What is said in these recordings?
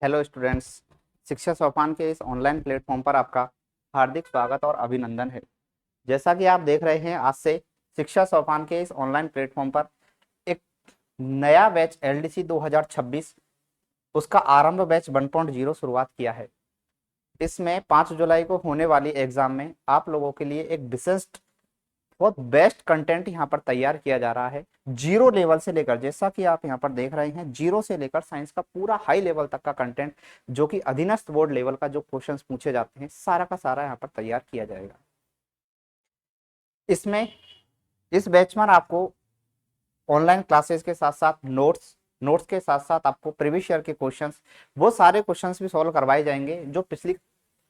Hello students. शिक्षा सोपान के इस ऑनलाइन प्लेटफॉर्म पर आपका हार्दिक स्वागत और अभिनंदन है। जैसा कि आप देख रहे हैं, आज से शिक्षा सोपान के इस ऑनलाइन प्लेटफॉर्म पर एक नया बैच एलडीसी 2026 उसका आरंभ बैच 1.0 शुरुआत किया है। इसमें 5 जुलाई को होने वाली एग्जाम में आप लोगों के लिए एक विशिष्ट बहुत बेस्ट कंटेंट यहाँ पर तैयार किया जा रहा है। जीरो लेवल से लेकर, जैसा कि आप यहाँ पर देख रहे हैं, जीरो से लेकर साइंस का पूरा हाई लेवल तक का कंटेंट, जो कि अधीनस्थ बोर्ड लेवल का जो क्वेश्चंस पूछे जाते हैं, सारा का सारा यहाँ पर तैयार किया जाएगा। इसमें इस बैच में आपको ऑनलाइन क्लासेस के साथ साथ नोट्स नोट्स के साथ साथ आपको प्रीवियस ईयर के क्वेश्चंस, वो सारे क्वेश्चंस भी सॉल्व करवाए जाएंगे जो पिछली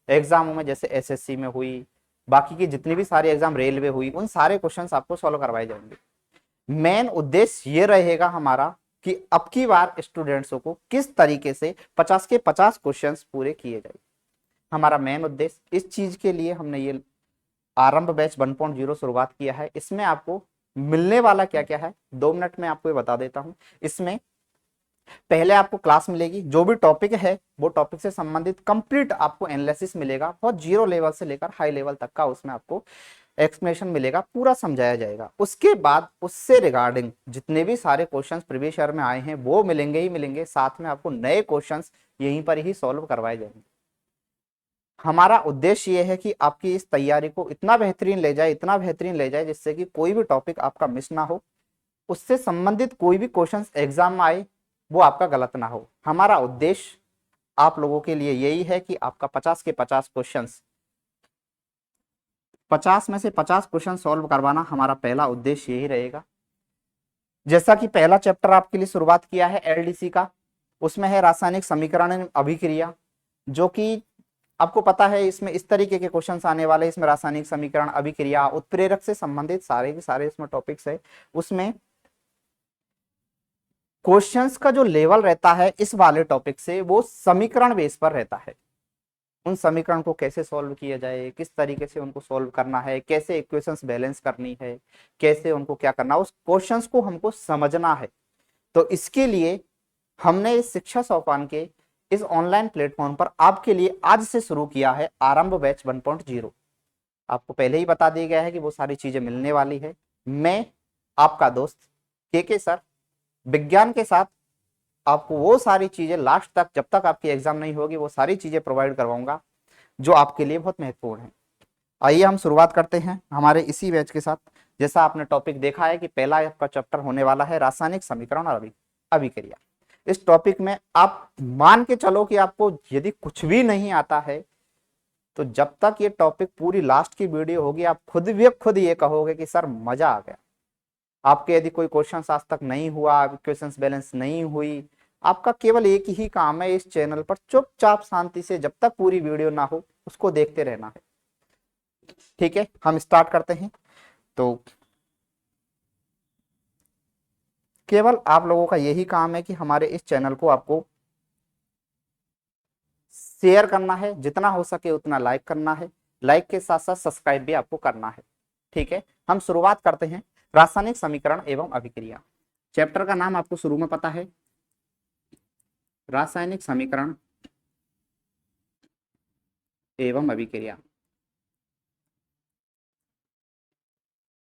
एग्जामों में, जैसे एसएससी में हुई, बाकी की जितनी भी सारी एग्जाम रेलवे हुई, उन सारे क्वेश्चंस आपको सॉल्व करवाए जाएंगे। मेन उद्देश्य ये रहेगा हमारा कि अब की बार स्टूडेंट्सों को किस तरीके से 50 के 50 क्वेश्चंस पूरे किए जाए। हमारा मेन उद्देश्य, इस चीज के लिए हमने ये आरंभ बैच 1.0 शुरुआत किया है। इसमें आपको मिलने वाला क्या क्या है, 2 मिनट में आपको ये बता देता हूं। इसमें पहले आपको क्लास मिलेगी, जो भी टॉपिक है वो टॉपिक से संबंधित कंप्लीट आपको एनालिसिस मिलेगा, बहुत जीरो लेवल से लेकर हाई लेवल तक का उसमें आपको एक्सप्लेनेशन मिलेगा, पूरा समझाया जाएगा। उसके बाद उससे रिगार्डिंग जितने भी सारे क्वेश्चंस प्रीवियस ईयर में आए हैं वो मिलेंगे ही मिलेंगे, साथ में आपको नए क्वेश्चंस यहीं पर ही सॉल्व करवाए जाएंगे। हमारा उद्देश्य ये है कि आपकी इस तैयारी को इतना बेहतरीन ले जाए, इतना बेहतरीन ले जाए, जिससे कि कोई भी टॉपिक आपका मिस ना हो, उससे संबंधित कोई भी क्वेश्चंस एग्जाम में आए वो आपका गलत ना हो। हमारा उद्देश्य आप लोगों के लिए यही है कि आपका 50 के 50 क्वेश्चंस, 50 में से 50 क्वेश्चन सॉल्व करवाना हमारा पहला उद्देश्य यही रहेगा। जैसा कि पहला चैप्टर आपके लिए शुरुआत किया है एलडीसी का, उसमें है रासायनिक समीकरण एवं अभिक्रिया, जो कि आपको पता है इसमें इस तरीके के क्वेश्चंस आने वाले। इसमें रासायनिक समीकरण, अभिक्रिया, उत्प्रेरक से संबंधित सारे के सारे इसमें टॉपिक्स है। उसमें क्वेश्चंस का जो लेवल रहता है इस वाले टॉपिक से, वो समीकरण बेस पर रहता है। उन समीकरण को कैसे सॉल्व किया जाए, किस तरीके से उनको सॉल्व करना है, कैसे इक्वेशंस बैलेंस करनी है, कैसे उनको क्या करना, उस क्वेश्चंस को हमको समझना है। तो इसके लिए हमने इस शिक्षा सोपान के इस ऑनलाइन प्लेटफॉर्म पर आपके लिए आज से शुरू किया है आरंभ बैच 1.0। आपको पहले ही बता दिया गया है कि वो सारी चीजें मिलने वाली है। मैं आपका दोस्त के सर विज्ञान के साथ आपको वो सारी चीजें लास्ट तक, जब तक आपकी एग्जाम नहीं होगी, वो सारी चीजें प्रोवाइड करवाऊंगा जो आपके लिए बहुत महत्वपूर्ण है। आइए हम शुरुआत करते हैं हमारे इसी बैच के साथ। जैसा आपने टॉपिक देखा है कि पहला आपका चैप्टर होने वाला है रासायनिक समीकरण और अभिक्रिया। इस टॉपिक में आप मान के चलो कि आपको यदि कुछ भी नहीं आता है, तो जब तक ये टॉपिक पूरी लास्ट की वीडियो होगी, आप खुद ये कहोगे कि सर मजा आ गया। आपके यदि कोई क्वेश्चन आज तक नहीं हुआ, क्वेश्चन बैलेंस नहीं हुई, आपका केवल एक ही काम है, इस चैनल पर चुपचाप शांति से जब तक पूरी वीडियो ना हो उसको देखते रहना है। ठीक है, हम स्टार्ट करते हैं। तो केवल आप लोगों का यही काम है कि हमारे इस चैनल को आपको शेयर करना है, जितना हो सके उतना लाइक करना है, लाइक के साथ साथ सब्सक्राइब भी आपको करना है। ठीक है, हम शुरुआत करते हैं रासायनिक समीकरण एवं अभिक्रिया। चैप्टर का नाम आपको शुरू में पता है, रासायनिक समीकरण एवं अभिक्रिया।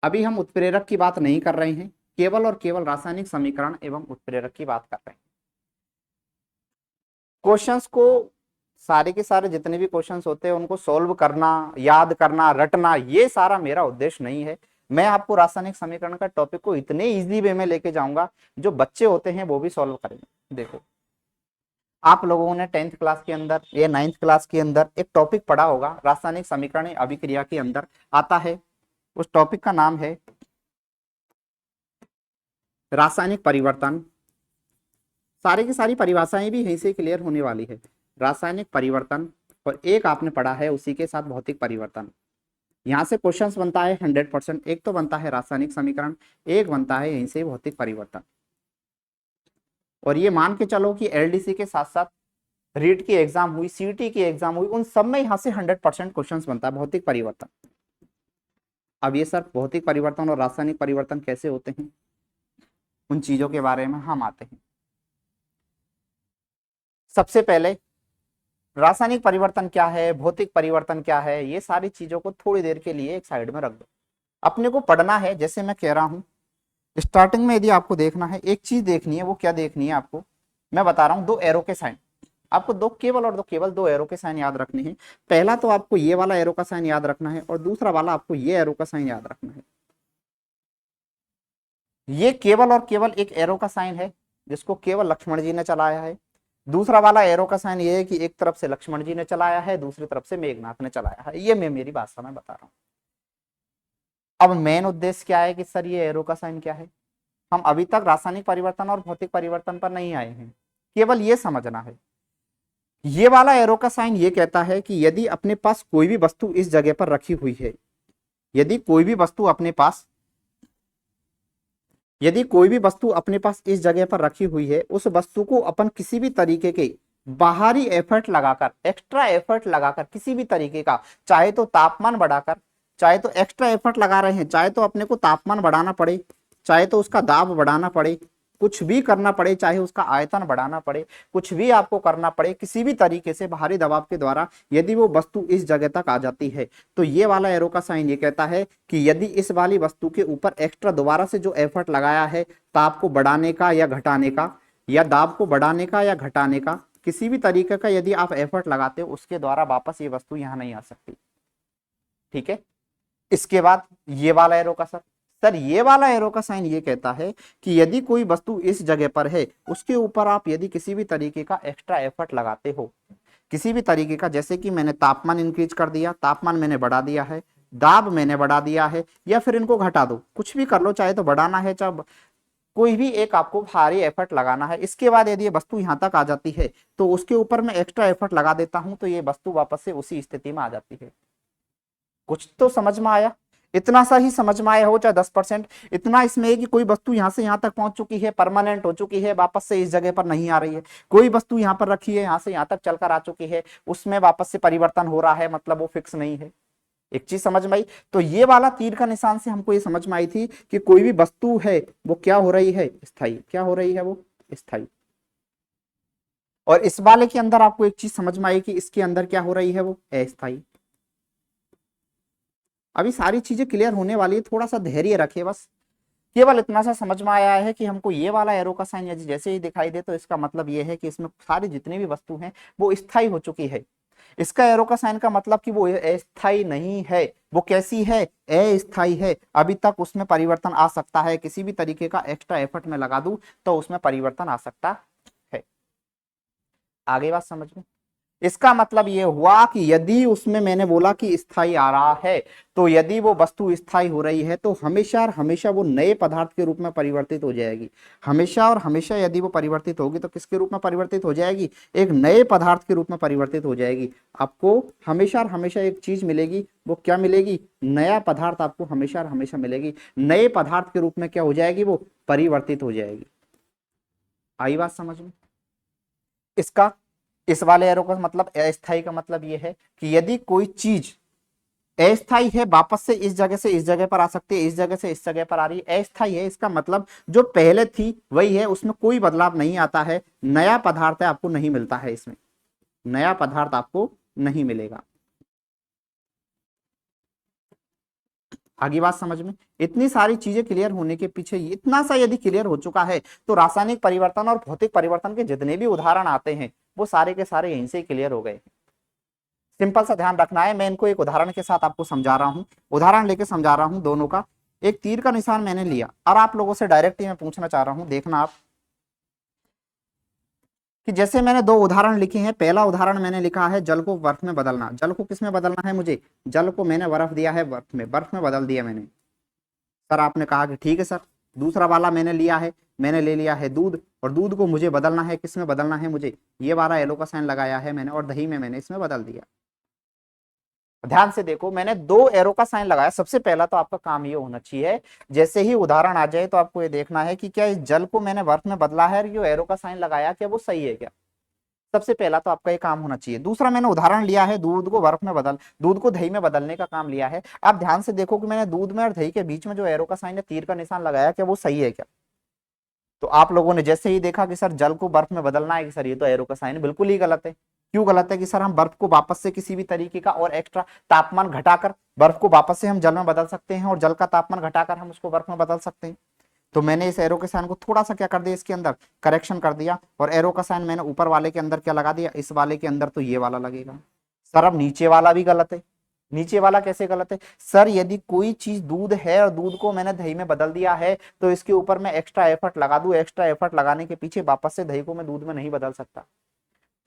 अभी हम उत्प्रेरक की बात नहीं कर रहे हैं, केवल और केवल रासायनिक समीकरण एवं उत्प्रेरक की बात कर रहे हैं। क्वेश्चंस को, सारे के सारे जितने भी क्वेश्चंस होते हैं उनको सॉल्व करना, याद करना, रटना, ये सारा मेरा उद्देश्य नहीं है। मैं आपको रासायनिक समीकरण का टॉपिक को इतने इजी वे में लेके जाऊंगा जो बच्चे होते हैं वो भी सॉल्व करेंगे। देखो, आप लोगों ने 10th क्लास के अंदर या 9th क्लास के अंदर एक टॉपिक पढ़ा होगा, रासायनिक समीकरण अभिक्रिया के अंदर आता है। उस टॉपिक का नाम है रासायनिक परिवर्तन। सारी की सारी परिभाषाएं भी यहीं से क्लियर होने वाली है। रासायनिक परिवर्तन, और एक आपने पढ़ा है उसी के साथ भौतिक परिवर्तन। यहाँ से क्वेश्चंस बनता है 100%। एक तो बनता है रासायनिक समीकरण, एक बनता है यहीं से भौतिक परिवर्तन। और ये मान के चलो कि एलडीसी के साथ साथ रीट की एग्जाम हुई, सीटी की एग्जाम हुई, उन सब में यहाँ से 100% क्वेश्चन बनता है भौतिक परिवर्तन। अब ये सर भौतिक परिवर्तन और रासायनिक परिवर्तन कैसे होते हैं, उन चीजों के बारे में हम आते हैं। सबसे पहले रासायनिक परिवर्तन क्या है, भौतिक परिवर्तन क्या है, ये सारी चीजों को थोड़ी देर के लिए एक साइड में रख दो। अपने को पढ़ना है, जैसे मैं कह रहा हूं स्टार्टिंग में यदि आपको देखना है, एक चीज देखनी है, वो क्या देखनी है आपको, मैं बता रहा हूं, दो एरो के साइन। आपको दो केवल और दो केवल दो एरो के साइन याद रखने हैं। पहला तो आपको ये वाला एरो का साइन याद रखना है और दूसरा वाला आपको ये एरो का साइन याद रखना है। ये केवल और केवल एक एरो का साइन है जिसको केवल लक्ष्मण जी ने चलाया है। दूसरा वाला एरो का साइन ये है कि एक तरफ से लक्ष्मण जी ने चलाया है, दूसरी तरफ से मेघनाथ ने चलाया है। ये मैं मेरी भाषा में बता रहा हूं। अब मेन उद्देश्य क्या है कि सर ये एरो का साइन क्या है, हम अभी तक रासायनिक परिवर्तन और भौतिक परिवर्तन पर नहीं आए हैं, केवल ये समझना है। ये वाला एरो का साइन ये कहता है कि यदि अपने पास कोई भी वस्तु इस जगह पर रखी हुई है, यदि कोई भी वस्तु अपने पास यदि कोई भी वस्तु अपने पास इस जगह पर रखी हुई है, उस वस्तु को अपन किसी भी तरीके के बाहरी एफर्ट लगाकर, एक्स्ट्रा एफर्ट लगाकर, किसी भी तरीके का, चाहे तो तापमान बढ़ाकर, चाहे तो एक्स्ट्रा एफर्ट लगा रहे हैं, चाहे तो अपने को तापमान बढ़ाना पड़े, चाहे तो उसका दाब बढ़ाना पड़े, कुछ भी करना पड़े, चाहे उसका आयतन बढ़ाना पड़े, कुछ भी आपको करना पड़े, किसी भी तरीके से बाहरी दबाव के द्वारा यदि वो वस्तु इस जगह तक आ जाती है, तो ये वाला एरो का साइन ये कहता है कि यदि इस वाली वस्तु के ऊपर एक्स्ट्रा दोबारा से जो एफर्ट लगाया है, ताप को बढ़ाने का या घटाने का, या दाब को बढ़ाने का या घटाने का, किसी भी तरीके का यदि आप एफर्ट लगाते हो, उसके द्वारा वापस ये वस्तु यहां नहीं आ सकती। ठीक है। इसके बाद ये वाला एरो का सर ये वाला एरो का साइन ये कहता है कि यदि कोई वस्तु इस जगह पर है, उसके ऊपर आप यदि किसी भी तरीके का एक्स्ट्रा एफर्ट लगाते हो, किसी भी तरीके का, जैसे कि मैंने तापमान इंक्रीज कर दिया, तापमान मैंने बढ़ा दिया है, दाब मैंने बढ़ा दिया है, या फिर इनको घटा दो, कुछ भी कर लो, चाहे तो बढ़ाना है, चाहे कोई भी एक आपको भारी एफर्ट लगाना है। इसके बाद यदि ये वस्तु यहां तक आ जाती है, तो उसके ऊपर मैं एक्स्ट्रा एफर्ट लगा देता हूं, तो ये वस्तु वापस से उसी स्थिति में आ जाती है। कुछ तो समझ में आया? इतना सा ही समझ में आया हो, चाहे 10%, इतना इसमें है कि कोई वस्तु यहां से यहां तक पहुंच चुकी है, परमानेंट हो चुकी है, वापस से इस जगह पर नहीं आ रही है। कोई वस्तु यहां पर रखी है, यहां से यहां तक चलकर आ चुकी है, उसमें वापस से परिवर्तन हो रहा है, मतलब वो फिक्स नहीं है। एक चीज समझ में आई? तो ये वाला तीर का निशान से हमको ये समझ में आई थी कि कोई भी वस्तु है वो क्या हो रही है, स्थायी। क्या हो रही है वो? स्थायी। और इस वाले के अंदर आपको एक चीज समझ में आई कि इसके अंदर क्या हो रही है, वो अस्थायी। अभी सारी चीजें क्लियर होने वाली है, थोड़ा सा धैर्य रखिए बस। केवल इतना सा समझ में आया है कि हमको ये वाला एरो का साइन जैसे ही दिखाई दे, तो इसका मतलब ये है कि इसमें सारी जितनी भी वस्तु हैं वो स्थायी हो चुकी है। इसका एरो का साइन का मतलब कि वो अस्थायी नहीं है। वो कैसी है? अस्थायी है। अभी तक उसमें परिवर्तन आ सकता है, किसी भी तरीके का एक्स्ट्रा एफर्ट में लगा दूं तो उसमें परिवर्तन आ सकता है। आगे बात समझ में? इसका मतलब ये हुआ कि यदि उसमें मैंने बोला कि स्थायी आ रहा है, तो यदि वो वस्तु स्थायी हो रही है, तो हमेशा और हमेशा वो नए पदार्थ के रूप में परिवर्तित हो जाएगी। हमेशा और हमेशा यदि वो परिवर्तित होगी तो किसके रूप में परिवर्तित हो जाएगी? एक नए पदार्थ के रूप में परिवर्तित हो जाएगी। आपको हमेशा और हमेशा एक चीज मिलेगी, वो क्या मिलेगी? नया पदार्थ आपको हमेशा और हमेशा मिलेगी। नए पदार्थ के रूप में क्या हो जाएगी? वो परिवर्तित हो जाएगी। आई बात समझ में? इसका इस वाले एरो का मतलब, अस्थायी का मतलब यह है कि यदि कोई चीज अस्थायी है, वापस से इस जगह से इस जगह पर आ सकती है, इस जगह से इस जगह पर आ रही है, अस्थायी है, इसका मतलब जो पहले थी वही है, उसमें कोई बदलाव नहीं आता है। नया पदार्थ है, आपको नहीं मिलता है, इसमें नया पदार्थ आपको नहीं मिलेगा। आगे बात समझ में? इतनी सारी चीजें क्लियर होने के पीछे, इतना सा यदि क्लियर हो चुका है, तो रासायनिक परिवर्तन और भौतिक परिवर्तन के जितने भी उदाहरण आते हैं वो सारे के सारे यहीं से क्लियर हो गए। सिंपल सा ध्यान रखना है, मैं इनको एक उदाहरण के साथ आपको समझा रहा हूं, उदाहरण लेके समझा रहा हूं दोनों का। एक तीर का निशान मैंने लिया और आप लोगों से डायरेक्ट ही मैं पूछना चाह रहा हूं, देखना आप कि जैसे मैंने दो उदाहरण लिखे हैं। पहला उदाहरण मैंने लिखा है जल को बर्फ में बदलना। जल को किस में बदलना है मुझे? जल को मैंने बर्फ दिया है, बर्फ में बदल दिया मैंने। सर आपने कहा कि ठीक है सर। दूसरा वाला मैंने लिया है, मैंने ले लिया है दूध, और दूध को मुझे बदलना है, किस में बदलना है मुझे? ये वाला येलो का साइन लगाया है मैंने, और दही में मैंने इसमें बदल दिया। ध्यान से देखो, मैंने दो एरो का साइन लगाया। सबसे पहला तो आपका काम ये होना चाहिए, जैसे ही उदाहरण आ जाए तो आपको ये देखना है कि क्या इस जल को मैंने बर्फ में बदला है और ये एरो का साइन लगाया, क्या वो सही है क्या? सबसे पहला तो आपका ये काम होना चाहिए। दूसरा, मैंने उदाहरण लिया है दूध को बर्फ में बदल, दूध को दही में बदलने का काम लिया है। आप ध्यान से देखो कि मैंने दूध में और दही के बीच में जो एरो का साइन है, तीर का निशान लगाया, क्या वो सही है क्या? तो आप लोगों ने जैसे ही देखा कि सर जल को बर्फ में बदलना है कि सर ये तो एरो का साइन बिल्कुल ही गलत है। क्यों गलत है? कि सर हम बर्फ को वापस से किसी भी तरीके का और एक्स्ट्रा तापमान घटाकर बर्फ को वापस से हम जल में बदल सकते हैं और जल का तापमान घटाकर हम उसको बर्फ में बदल सकते हैं। तो मैंने इस एरो के साइन को थोड़ा सा क्या कर दिया, इसके अंदर करेक्शन कर दिया, और एरो का साइन मैंने ऊपर वाले के अंदर क्या लगा दिया, इस वाले के अंदर तो ये वाला लगेगा। सर अब नीचे वाला भी गलत है। नीचे वाला कैसे गलत है? सर यदि कोई चीज दूध है और दूध को मैंने दही में बदल दिया है तो इसके ऊपर मैं एक्स्ट्रा एफर्ट लगा दूं, एक्स्ट्रा एफर्ट लगाने के पीछे वापस से दही को मैं दूध में नहीं बदल सकता।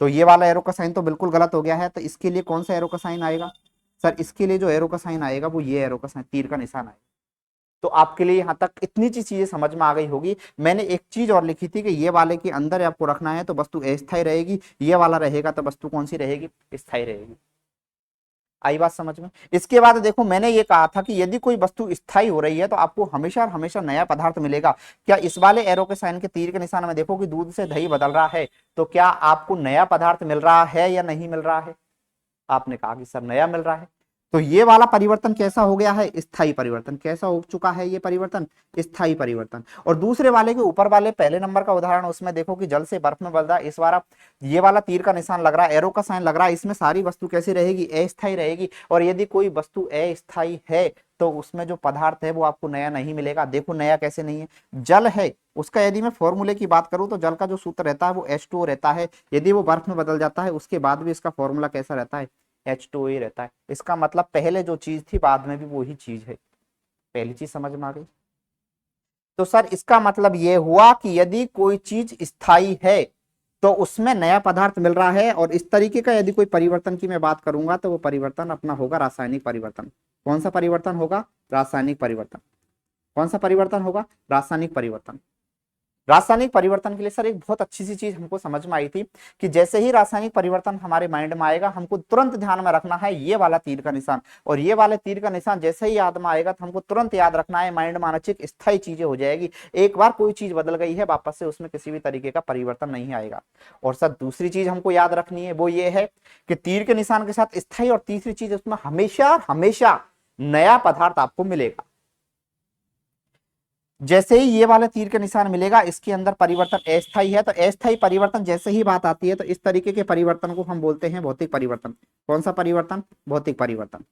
तो ये वाला एरो का साइन तो बिल्कुल गलत हो गया है। तो इसके लिए कौन सा एरो का साइन आएगा? सर इसके लिए जो एरो का साइन आएगा वो ये एरो का साइन, तीर का निशान आएगा। तो आपके लिए यहां तक इतनी चीजें समझ में आ गई होगी। मैंने एक चीज और लिखी थी कि ये वाले के अंदर आपको रखना है तो वस्तु अस्थायी रहेगी, ये वाला रहेगा तो वस्तु कौन सी रहेगी, स्थायी रहेगी। आई बात समझ में? इसके बाद देखो मैंने ये कहा था कि यदि कोई वस्तु स्थायी हो रही है तो आपको हमेशा और हमेशा नया पदार्थ मिलेगा। क्या इस वाले एरो के साइन के तीर के निशान में देखो कि दूध से दही बदल रहा है, तो क्या आपको नया पदार्थ मिल रहा है या नहीं मिल रहा है? आपने कहा कि सर नया मिल रहा है। तो ये वाला परिवर्तन कैसा हो गया है, स्थायी परिवर्तन। कैसा हो चुका है ये परिवर्तन, स्थायी परिवर्तन। और दूसरे वाले के ऊपर वाले पहले नंबर का उदाहरण, उसमें देखो कि जल से बर्फ में बदल रहा है। इस बार ये वाला तीर का निशान लग रहा है, एरो का साइन लग रहा है, इसमें सारी वस्तु कैसी रहेगी, अस्थायी रहेगी। और यदि कोई वस्तु अस्थायी है तो उसमें जो पदार्थ है वो आपको नया नहीं मिलेगा। देखो नया कैसे नहीं है, जल है उसका यदि मैं फॉर्मूले की बात करूं तो जल का जो सूत्र रहता है वो H2O रहता है। यदि वो बर्फ में बदल जाता है उसके बाद भी इसका फॉर्मूला कैसा रहता है, H2O ही रहता है। इसका मतलब पहले जो चीज थी बाद में भी वही चीज है। पहली चीज समझ में आ गई? तो सर इसका मतलब ये हुआ कि यदि कोई चीज स्थायी है तो उसमें नया पदार्थ मिल रहा है। और इस तरीके का यदि कोई परिवर्तन की मैं बात करूंगा तो वो परिवर्तन अपना होगा रासायनिक परिवर्तन। कौन सा परिवर्तन होगा, रासायनिक परिवर्तन। कौन सा परिवर्तन होगा, रासायनिक परिवर्तन। रासायनिक परिवर्तन के लिए सर एक बहुत अच्छी सी चीज हमको समझ में आई थी कि जैसे ही रासायनिक परिवर्तन हमारे माइंड में आएगा हमको तुरंत ध्यान में रखना है ये वाला तीर का निशान। और ये वाले तीर का निशान जैसे ही याद में आएगा तो हमको तुरंत याद रखना है, माइंड में अनिश्चित स्थायी चीजें हो जाएगी। एक बार कोई चीज बदल गई है वापस से उसमें किसी भी तरीके का परिवर्तन नहीं आएगा। और सर दूसरी चीज हमको याद रखनी है वो ये है कि तीर के निशान के साथ स्थायी, और तीसरी चीज उसमें हमेशा हमेशा नया पदार्थ आपको मिलेगा। जैसे ही ये वाला तीर का निशान मिलेगा इसके अंदर परिवर्तन अस्थायी है, तो अस्थायी परिवर्तन जैसे ही बात आती है तो इस तरीके के परिवर्तन को हम बोलते हैं भौतिक परिवर्तन। कौन सा परिवर्तन, भौतिक परिवर्तन।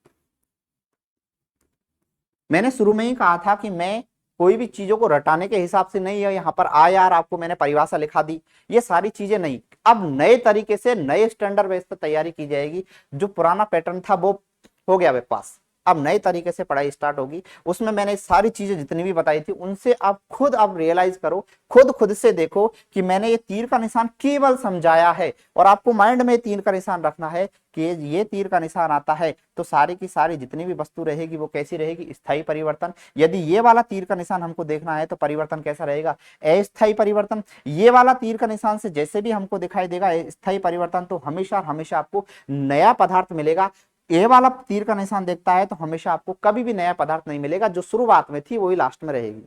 मैंने शुरू में ही कहा था कि मैं कोई भी चीजों को रटाने के हिसाब से नहीं है, यहाँ पर यार आपको मैंने परिभाषा लिखा दी, ये सारी चीजें नहीं। अब नए तरीके से नए स्टैंडर्ड बेस पर तैयारी की जाएगी। जो पुराना पैटर्न था वो हो गया वे पास, अब नए तरीके से पढ़ाई स्टार्ट होगी। उसमें मैंने सारी चीजें जितनी भी बताई थी उनसे आप खुद रियलाइज करो, खुद से देखो कि मैंने ये तीर का निशान केवल समझाया है। और आपको माइंड में तीर का निशान रखना है कि ये तीर का निशान आता है तो सारी की सारी जितनी भी वस्तु रहेगी वो कैसी रहेगी, स्थायी परिवर्तन। यदि ये वाला तीर का निशान हमको देखना है तो परिवर्तन कैसा रहेगा, अस्थायी परिवर्तन। ये वाला तीर का निशान से जैसे भी हमको दिखाई देगा स्थायी परिवर्तन, तो हमेशा हमेशा आपको नया पदार्थ मिलेगा। ये वाला तीर का निशान देखता है तो हमेशा आपको कभी भी नया पदार्थ नहीं मिलेगा, जो शुरुआत में थी वही लास्ट में रहेगी।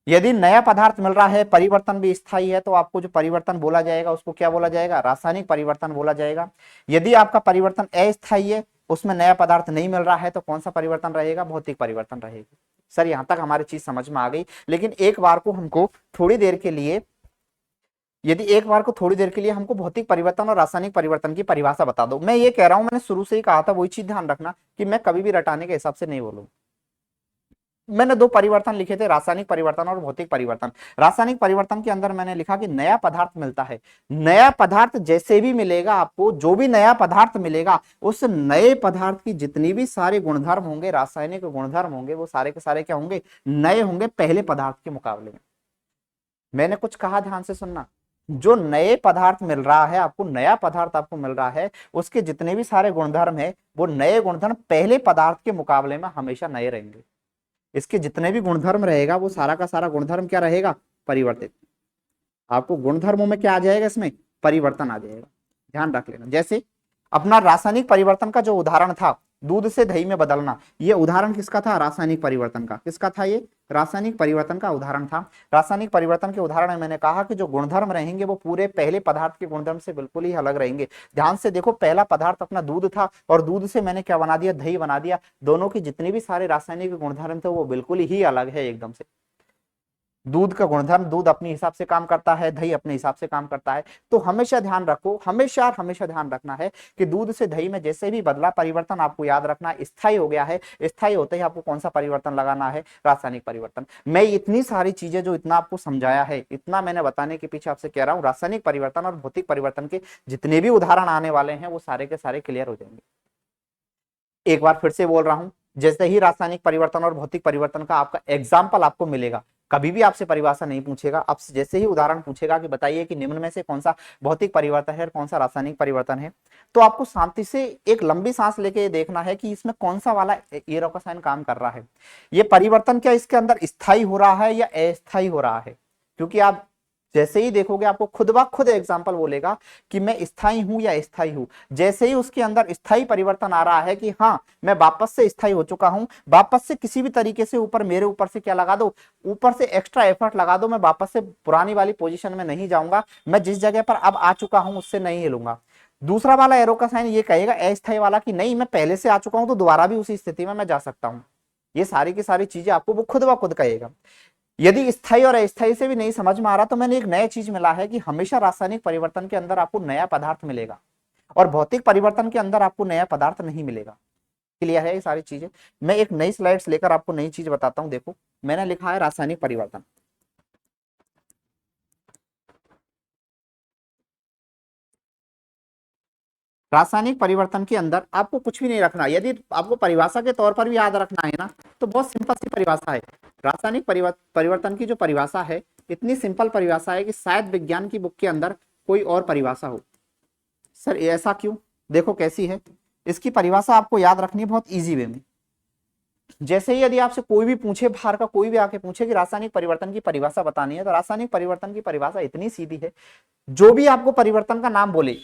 यदि नया पदार्थ मिल रहा है, परिवर्तन भी स्थायी है, तो आपको जो परिवर्तन बोला जाएगा उसको क्या बोला जाएगा, रासायनिक परिवर्तन बोला जाएगा। यदि आपका परिवर्तन अस्थायी है, उसमें नया पदार्थ नहीं मिल रहा है, तो कौन सा परिवर्तन रहेगा, भौतिक परिवर्तन रहेगा। सर यहां तक हमारी चीज समझ में आ गई। लेकिन एक बार को हमको थोड़ी देर के लिए हमको भौतिक परिवर्तन और रासायनिक परिवर्तन की परिभाषा बता दो। मैं ये कह रहा हूं, मैंने शुरू से ही कहा था, वही चीज ध्यान रखना कि मैं कभी भी रटाने के हिसाब से नहीं बोलूं। मैंने दो परिवर्तन लिखे थे, रासायनिक परिवर्तन और भौतिक परिवर्तन। रासायनिक परिवर्तन के अंदर मैंने लिखा कि नया पदार्थ मिलता है। नया पदार्थ जैसे भी मिलेगा आपको, जो भी नया पदार्थ मिलेगा उस नए पदार्थ की जितनी भी सारे गुणधर्म होंगे, रासायनिक गुणधर्म होंगे, वो सारे के सारे क्या होंगे, नए होंगे पहले पदार्थ के मुकाबले में। मैंने कुछ कहा, ध्यान से सुनना। जो नए पदार्थ मिल रहा है आपको, नया पदार्थ आपको मिल रहा है, उसके जितने भी सारे गुणधर्म है वो नए गुणधर्म पहले पदार्थ के मुकाबले में हमेशा नए रहेंगे। इसके जितने भी गुणधर्म रहेगा वो सारा का सारा गुणधर्म क्या रहेगा, परिवर्तित। आपको गुणधर्मों में क्या आ जाएगा, इसमें परिवर्तन आ जाएगा, ध्यान रख लेना। जैसे अपना रासायनिक परिवर्तन का जो उदाहरण था, दूध से दही में बदलना, ये उदाहरण किसका था, रासायनिक परिवर्तन का। किसका था ये, रासायनिक परिवर्तन का उदाहरण था। रासायनिक परिवर्तन के उदाहरण में मैंने कहा कि जो गुणधर्म रहेंगे वो पूरे पहले पदार्थ के गुणधर्म से बिल्कुल ही अलग रहेंगे। ध्यान से देखो, पहला पदार्थ अपना दूध था और दूध से मैंने क्या बना दिया, दही बना दिया। दोनों की जितनी भी सारे रासायनिक गुणधर्म थे वो बिल्कुल ही अलग है एकदम से। दूध का गुणधर्म, दूध अपने हिसाब से काम करता है, दही अपने हिसाब से काम करता है। तो हमेशा ध्यान रखो, हमेशा हमेशा ध्यान रखना है कि दूध से दही में जैसे भी बदला परिवर्तन आपको याद रखना है, स्थायी हो गया है, स्थायी होते ही आपको कौन सा परिवर्तन लगाना है, रासायनिक परिवर्तन। मैं इतनी सारी चीजें जो इतना आपको समझाया है, इतना मैंने बताने के पीछे आपसे कह रहा हूँ, रासायनिक परिवर्तन और भौतिक परिवर्तन के जितने भी उदाहरण आने वाले हैं वो सारे के सारे क्लियर हो जाएंगे। एक बार फिर से बोल रहा हूं, जैसे ही रासायनिक परिवर्तन और भौतिक परिवर्तन का आपका एग्जाम्पल आपको मिलेगा, कभी भी आपसे परिभाषा नहीं पूछेगा, आपसे जैसे ही उदाहरण पूछेगा कि बताइए कि निम्न में से कौन सा भौतिक परिवर्तन है और कौन सा रासायनिक परिवर्तन है, तो आपको शांति से एक लंबी सांस लेके देखना है कि इसमें कौन सा वाला ये रसायन काम कर रहा है। ये परिवर्तन क्या इसके अंदर स्थायी हो रहा है या अस्थायी हो रहा है, क्योंकि आप जैसे ही देखोगे आपको खुद ब खुद एग्जाम्पल बोलेगा कि मैं स्थायी हूं या स्थायी हूं। जैसे ही उसके अंदर स्थायी परिवर्तन आ रहा है कि हाँ मैं वापस से स्थायी हो चुका हूं, वापस से किसी भी तरीके से ऊपर मेरे ऊपर से क्या लगा दो, ऊपर से एक्स्ट्रा एफर्ट लगा दो, मैं वापस से पुरानी वाली पोजीशन में नहीं जाऊंगा, मैं जिस जगह पर अब आ चुका हूं उससे नहीं हिलूंगा। दूसरा वाला एरो का साइन ये कहेगा अस्थायी वाला कि नहीं मैं पहले से आ चुका हूं तो दोबारा भी उसी स्थिति में मैं जा सकता हूं। ये सारी की सारी चीजें आपको वो खुद ब खुद कहेगा। यदि स्थायी और अस्थायी से भी नहीं समझ में आ रहा तो मैंने एक नया चीज मिला है कि हमेशा रासायनिक परिवर्तन के अंदर आपको नया पदार्थ मिलेगा और भौतिक परिवर्तन के अंदर आपको नया पदार्थ नहीं मिलेगा। क्लियर है ये सारी चीजें। मैं एक नई स्लाइड्स लेकर आपको नई चीज बताता हूं। देखो मैंने लिखा है रासायनिक परिवर्तन। रासायनिक परिवर्तन के अंदर आपको कुछ भी नहीं रखना। यदि आपको परिभाषा के तौर पर भी याद रखना है ना तो बहुत सिंपल सी परिभाषा है। रासायनिक परिवर्तन की जो परिभाषा है इतनी सिंपल परिभाषा है कि शायद विज्ञान की बुक के अंदर कोई और परिभाषा हो। सर ऐसा क्यों? देखो कैसी है इसकी परिभाषा, आपको याद रखनी है बहुत इजी वे में। जैसे ही यदि आपसे कोई भी पूछे, बाहर का कोई भी आके पूछे कि रासायनिक परिवर्तन की परिभाषा बतानी है, तो रासायनिक परिवर्तन की परिभाषा इतनी सीधी है, जो भी आपको परिवर्तन का नाम बोले,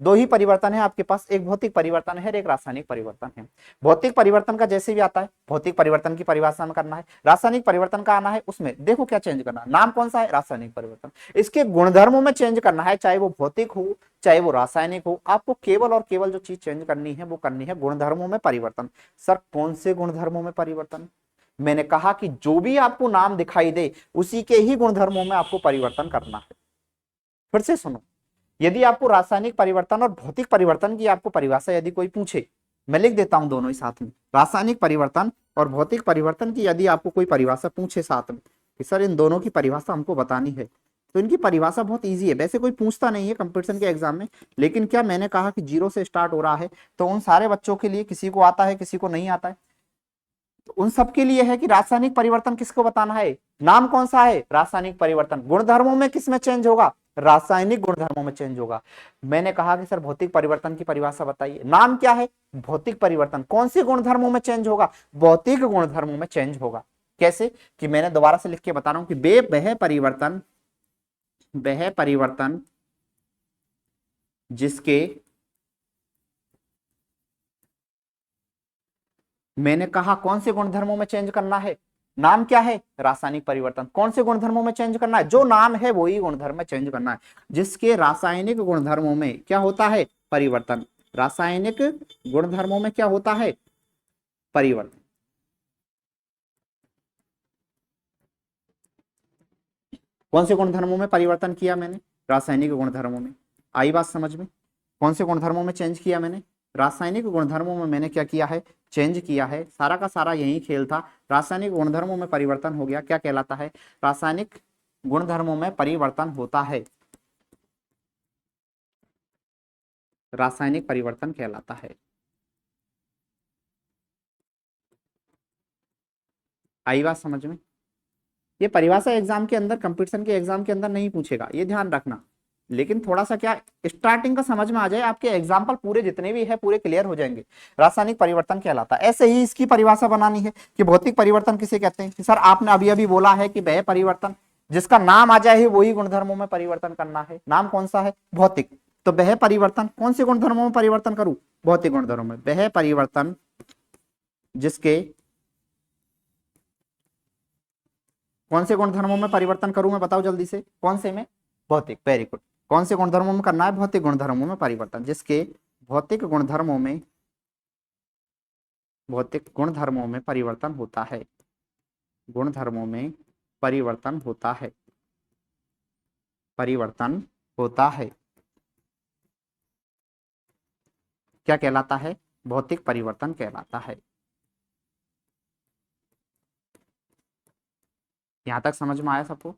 दो ही परिवर्तन है आपके पास, एक भौतिक परिवर्तन है और एक रासायनिक परिवर्तन है। भौतिक परिवर्तन का जैसे भी आता है भौतिक परिवर्तन की परिभाषा में करना है, रासायनिक परिवर्तन का आना है उसमें देखो क्या चेंज करना है, नाम कौन सा है, रासायनिक परिवर्तन। इसके गुणधर्मों में चेंज करना है, चाहे वो भौतिक हो चाहे वो रासायनिक हो, आपको केवल और केवल जो चीज चेंज करनी है वो करनी है गुणधर्मों में परिवर्तन। सर कौन से गुणधर्मों में परिवर्तन? मैंने कहा कि जो भी आपको नाम दिखाई दे उसी के ही गुणधर्मों में आपको परिवर्तन करना है। फिर से सुनो, यदि आपको रासायनिक परिवर्तन और भौतिक परिवर्तन की आपको परिभाषा यदि कोई पूछे, मैं लिख देता हूं दोनों ही साथ में, रासायनिक परिवर्तन और भौतिक परिवर्तन की यदि आपको कोई परिभाषा पूछे साथ में कि सर इन दोनों की परिभाषा हमको बतानी है, तो इनकी परिभाषा बहुत इजी है। वैसे कोई पूछता नहीं है कंपटीशन के एग्जाम में, लेकिन क्या मैंने कहा कि जीरो से स्टार्ट हो रहा है तो उन सारे बच्चों के लिए किसी को आता है किसी को नहीं आता है, तो उन सब के लिए है कि रासायनिक परिवर्तन किसको बताना है, नाम कौन सा है, रासायनिक परिवर्तन। गुणधर्मों में किस में चेंज होगा, रासायनिक गुणधर्मों में चेंज होगा। मैंने कहा कि सर भौतिक परिवर्तन की परिभाषा बताइए, नाम क्या है, भौतिक परिवर्तन। कौन से गुणधर्मों में चेंज होगा, भौतिक गुणधर्मों में चेंज होगा। कैसे कि मैंने दोबारा से लिख के बता रहा हूं कि वह परिवर्तन जिसके, मैंने कहा कौन से गुणधर्मों में चेंज करना है, नाम क्या है, रासायनिक परिवर्तन। कौन से गुणधर्मों में चेंज करना है, जो नाम है वही गुणधर्म में चेंज करना है, जिसके रासायनिक गुणधर्मों में क्या होता है, परिवर्तन। रासायनिक गुणधर्मों में क्या होता है, परिवर्तन। कौन से गुणधर्मों में परिवर्तन किया मैंने, रासायनिक गुणधर्मों में। आई बात समझ में? कौन से गुणधर्मों में चेंज किया मैंने, रासायनिक गुणधर्मों में मैंने क्या किया है, चेंज किया है। सारा का सारा यही खेल था। रासायनिक गुणधर्मों में परिवर्तन हो गया, क्या कहलाता है, रासायनिक गुणधर्मों में परिवर्तन होता है, रासायनिक परिवर्तन कहलाता है। आई बात समझ में? ये परिभाषा एग्जाम के अंदर, कंपटीशन के एग्जाम के अंदर नहीं पूछेगा, ये ध्यान रखना। लेकिन थोड़ा सा क्या स्टार्टिंग का समझ में आ जाए, आपके एग्जाम्पल पूरे जितने भी है पूरे क्लियर हो जाएंगे। रासायनिक परिवर्तन कहलाता है। ऐसे ही इसकी परिभाषा बनानी है कि भौतिक परिवर्तन किसे कहते हैं। सर आपने अभी अभी बोला है कि वह परिवर्तन जिसका नाम आ जाए वही गुणधर्मों में परिवर्तन करना है। नाम कौन सा है, भौतिक। तो वह परिवर्तन कौन से गुणधर्मों में परिवर्तन करूं, भौतिक गुणधर्मों में। वह परिवर्तन जिसके कौन से गुणधर्मों में परिवर्तन करूं मैं, बताओ जल्दी से, कौन से में, भौतिक। Very good. कौन से गुणधर्मों में करना है, भौतिक गुणधर्मों में परिवर्तन, जिसके भौतिक गुणधर्मों में, भौतिक गुणधर्मों में परिवर्तन होता है, गुणधर्मों में परिवर्तन होता है, परिवर्तन होता है, क्या कहलाता है? भौतिक परिवर्तन कहलाता है। यहां तक समझ में आया सबको?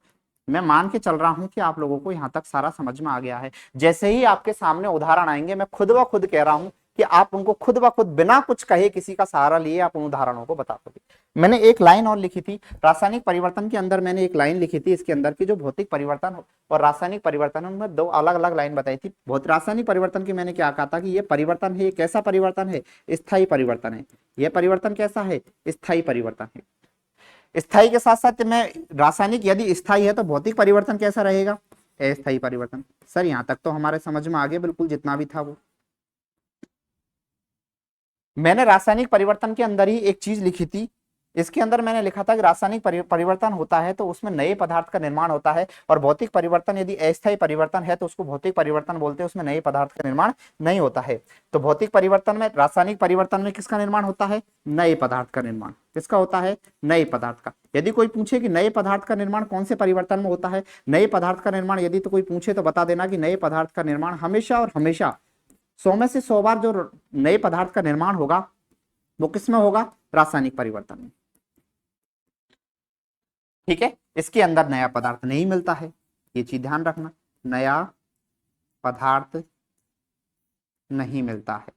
मैं मान के चल रहा हूं कि आप लोगों को यहां तक सारा समझ में आ गया है। जैसे ही आपके सामने उदाहरण आएंगे, मैं खुद ब खुद कह रहा हूं कि आप उनको खुद ब खुद बिना कुछ कहे, किसी का सहारा लिए आप उन उदाहरणों को बता दोगे। मैंने एक लाइन और लिखी थी रासायनिक परिवर्तन के अंदर, मैंने एक लाइन लिखी थी इसके अंदर की जो भौतिक परिवर्तन और रासायनिक परिवर्तन, में दो अलग अलग लाइन बताई थी। बहुत रासायनिक परिवर्तन की मैंने क्या कहा था कि ये परिवर्तन है, ये कैसा परिवर्तन है? स्थायी परिवर्तन है। यह परिवर्तन कैसा है? स्थायी परिवर्तन है। स्थायी के साथ साथ में रासायनिक यदि स्थायी है तो भौतिक परिवर्तन कैसा रहेगा? अस्थायी परिवर्तन। सर यहां तक तो हमारे समझ में आ गया बिल्कुल, जितना भी था वो। मैंने रासायनिक परिवर्तन के अंदर ही एक चीज लिखी थी, इसके अंदर मैंने लिखा था कि रासायनिक परिवर्तन होता है तो उसमें नए पदार्थ का निर्माण होता है, और भौतिक परिवर्तन यदि अस्थायी परिवर्तन है तो उसको भौतिक परिवर्तन बोलते हैं, उसमें नए पदार्थ का निर्माण नहीं होता है। तो भौतिक परिवर्तन में, रासायनिक परिवर्तन में किसका निर्माण होता है? नए पदार्थ का निर्माण। किसका होता है? नए पदार्थ का। यदि कोई पूछे कि नए पदार्थ का निर्माण कौन से परिवर्तन में होता है, नए पदार्थ का निर्माण यदि तो कोई पूछे तो बता देना कि नए पदार्थ का निर्माण हमेशा और हमेशा 100 में से 100 बार जो नए पदार्थ का निर्माण होगा वो किसमें होगा? रासायनिक परिवर्तन में। ठीक है, इसके अंदर नया पदार्थ नहीं मिलता है, ये चीज ध्यान रखना, नया पदार्थ नहीं मिलता है।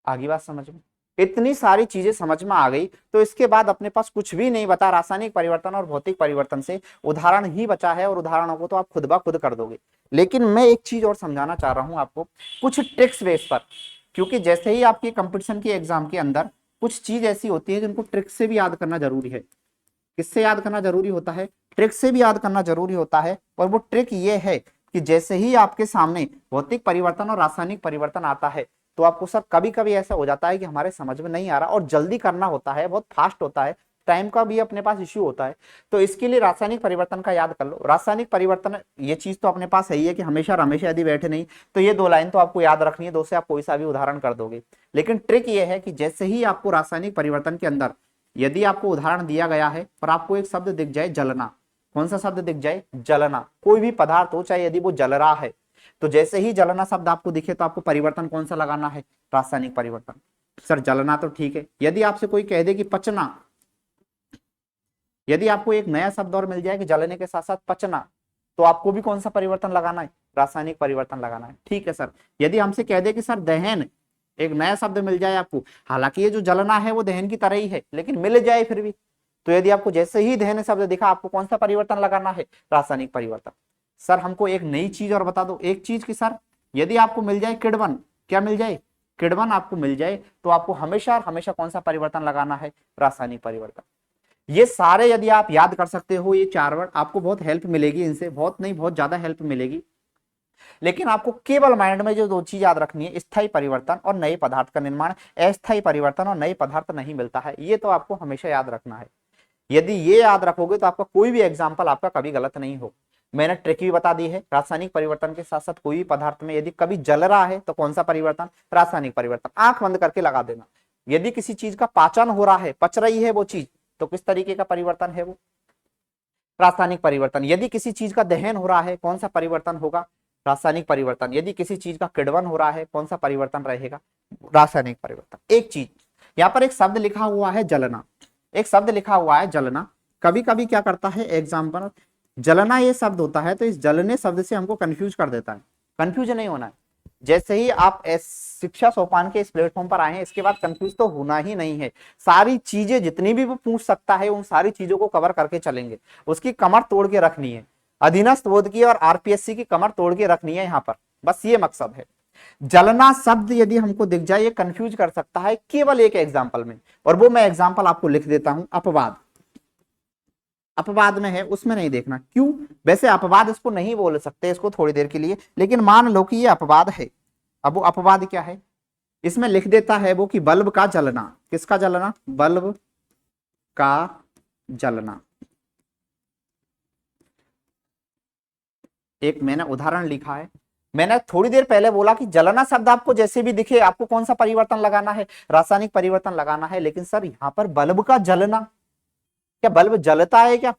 आगे बात समझ में? इतनी सारी चीजें समझ में आ गई, तो इसके बाद अपने पास कुछ भी नहीं बता, रासायनिक परिवर्तन और भौतिक परिवर्तन से उदाहरण ही बचा है, और उदाहरणों को तो आप खुद ब खुद कर दोगे। लेकिन मैं एक चीज और समझाना चाह रहा हूं आपको, कुछ ट्रिक्स बेस पर, क्योंकि जैसे ही आपकी कंपटीशन की एग्जाम के अंदर कुछ चीज ऐसी होती है जिनको ट्रिक से भी याद करना जरूरी है। किससे याद करना जरूरी होता है? ट्रिक से भी याद करना जरूरी होता है। और वो ट्रिक ये है कि जैसे ही आपके सामने भौतिक परिवर्तन और रासायनिक परिवर्तन आता है, तो आपको सर कभी कभी ऐसा हो जाता है कि हमारे समझ में नहीं आ रहा और जल्दी करना होता है, बहुत फास्ट होता है, टाइम का भी अपने पास इश्यू होता है, तो इसके लिए रासायनिक परिवर्तन का याद कर लो। रासायनिक परिवर्तन, ये चीज तो अपने पास है ही है कि हमेशा और हमेशा यदि बैठे नहीं, तो ये दो लाइन तो आपको याद रखनी है, दो से आप कोई सा भी उदाहरण कर दोगे। लेकिन ट्रिक ये है कि जैसे ही आपको रासायनिक परिवर्तन के अंदर यदि आपको उदाहरण दिया गया है और आपको एक शब्द दिख जाए जलना, कौन सा शब्द दिख जाए? जलना। कोई भी पदार्थ हो, चाहे यदि वो जल रहा है, तो जैसे ही जलना शब्द आपको दिखे तो आपको परिवर्तन कौन सा लगाना है? रासायनिक परिवर्तन। सर जलना तो ठीक है, यदि आपसे कोई कह दे कि पचना, यदि आपको एक नया शब्द और मिल जाए कि जलने के साथ साथ पचना, तो आपको भी कौन सा परिवर्तन लगाना है? रासायनिक परिवर्तन लगाना है। ठीक है सर, यदि हमसे कह दे कि सर दहन, एक नया शब्द मिल जाए आपको, हालांकि ये जो जलना है वो दहन की तरह ही है, लेकिन मिल जाए फिर भी, तो यदि आपको जैसे ही दहन शब्द दिखा, आपको कौन सा परिवर्तन लगाना है? रासायनिक परिवर्तन। सर हमको एक नई चीज और बता दो, एक चीज की सर, यदि आपको मिल जाए किडवन, क्या मिल जाए? किडवन आपको मिल जाए, तो आपको हमेशा और हमेशा कौन सा परिवर्तन लगाना है? रासायनिक परिवर्तन। ये सारे यदि आप याद कर सकते हो, ये 4 वर्ड, आपको बहुत हेल्प मिलेगी इनसे, बहुत नहीं बहुत ज्यादा हेल्प मिलेगी। लेकिन आपको केवल माइंड में जो दो चीज याद रखनी है, स्थायी परिवर्तन और नए पदार्थ का निर्माण, अस्थायी परिवर्तन और नए पदार्थ नहीं मिलता है, ये तो आपको हमेशा याद रखना है। यदि ये याद रखोगे तो आपका कोई भी एग्जाम्पल आपका कभी गलत नहीं हो। मैंने ट्रिक भी बता दी है, रासायनिक परिवर्तन के साथ साथ कोई भी पदार्थ में यदि कभी जल रहा है तो कौन सा परिवर्तन? रासायनिक परिवर्तन। आंख बंद करके लगा देना। यदि किसी चीज का पाचन हो रहा है, पच रही है वो चीज, तो किस तरीके का परिवर्तन है वो? रासायनिक परिवर्तन। यदि किसी चीज का दहन हो रहा है, कौन सा परिवर्तन होगा? रासायनिक परिवर्तन। यदि किसी चीज का किण्वन हो रहा है, कौन सा परिवर्तन रहेगा? रासायनिक परिवर्तन। एक चीज यहाँ पर एक शब्द लिखा हुआ है जलना, एक शब्द लिखा हुआ है जलना। कभी कभी क्या करता है एग्जाम्पल, जलना ये शब्द होता है तो इस जलने शब्द से हमको कंफ्यूज कर देता है। कंफ्यूज नहीं होना है। जैसे ही आप शिक्षा सोपान के इस प्लेटफॉर्म पर आए हैं, इसके बाद कंफ्यूज तो होना ही नहीं है। सारी चीजें जितनी भी वो पूछ सकता है, उन सारी चीजों को कवर करके चलेंगे। उसकी कमर तोड़ के रखनी है, अधीनस्थ बोर्ड की और आरपीएससी की कमर तोड़ के रखनी है यहाँ पर, बस ये मकसद है। जलना शब्द यदि हमको दिख जाए, ये कंफ्यूज कर सकता है केवल एक एग्जाम्पल में, और वो मैं एग्जाम्पल आपको लिख देता हूं, अपवाद। अपवाद में है, उसमें नहीं देखना। क्यों? वैसे अपवाद इसको नहीं बोल सकते, इसको थोड़ी देर के लिए, लेकिन मान लो कि ये अपवाद है। अब वो अपवाद क्या है, इसमें लिख देता है वो कि बल्ब का जलना। किसका जलना? बल्ब का जलना। एक मैंने उदाहरण लिखा है, मैंने थोड़ी देर पहले बोला कि जलना शब्द आपको जैसे भी दिखे आपको कौन सा परिवर्तन लगाना है, रासायनिक परिवर्तन लगाना है। लेकिन सर यहां पर बल्ब का जलना, क्या बल्ब जलता है क्या?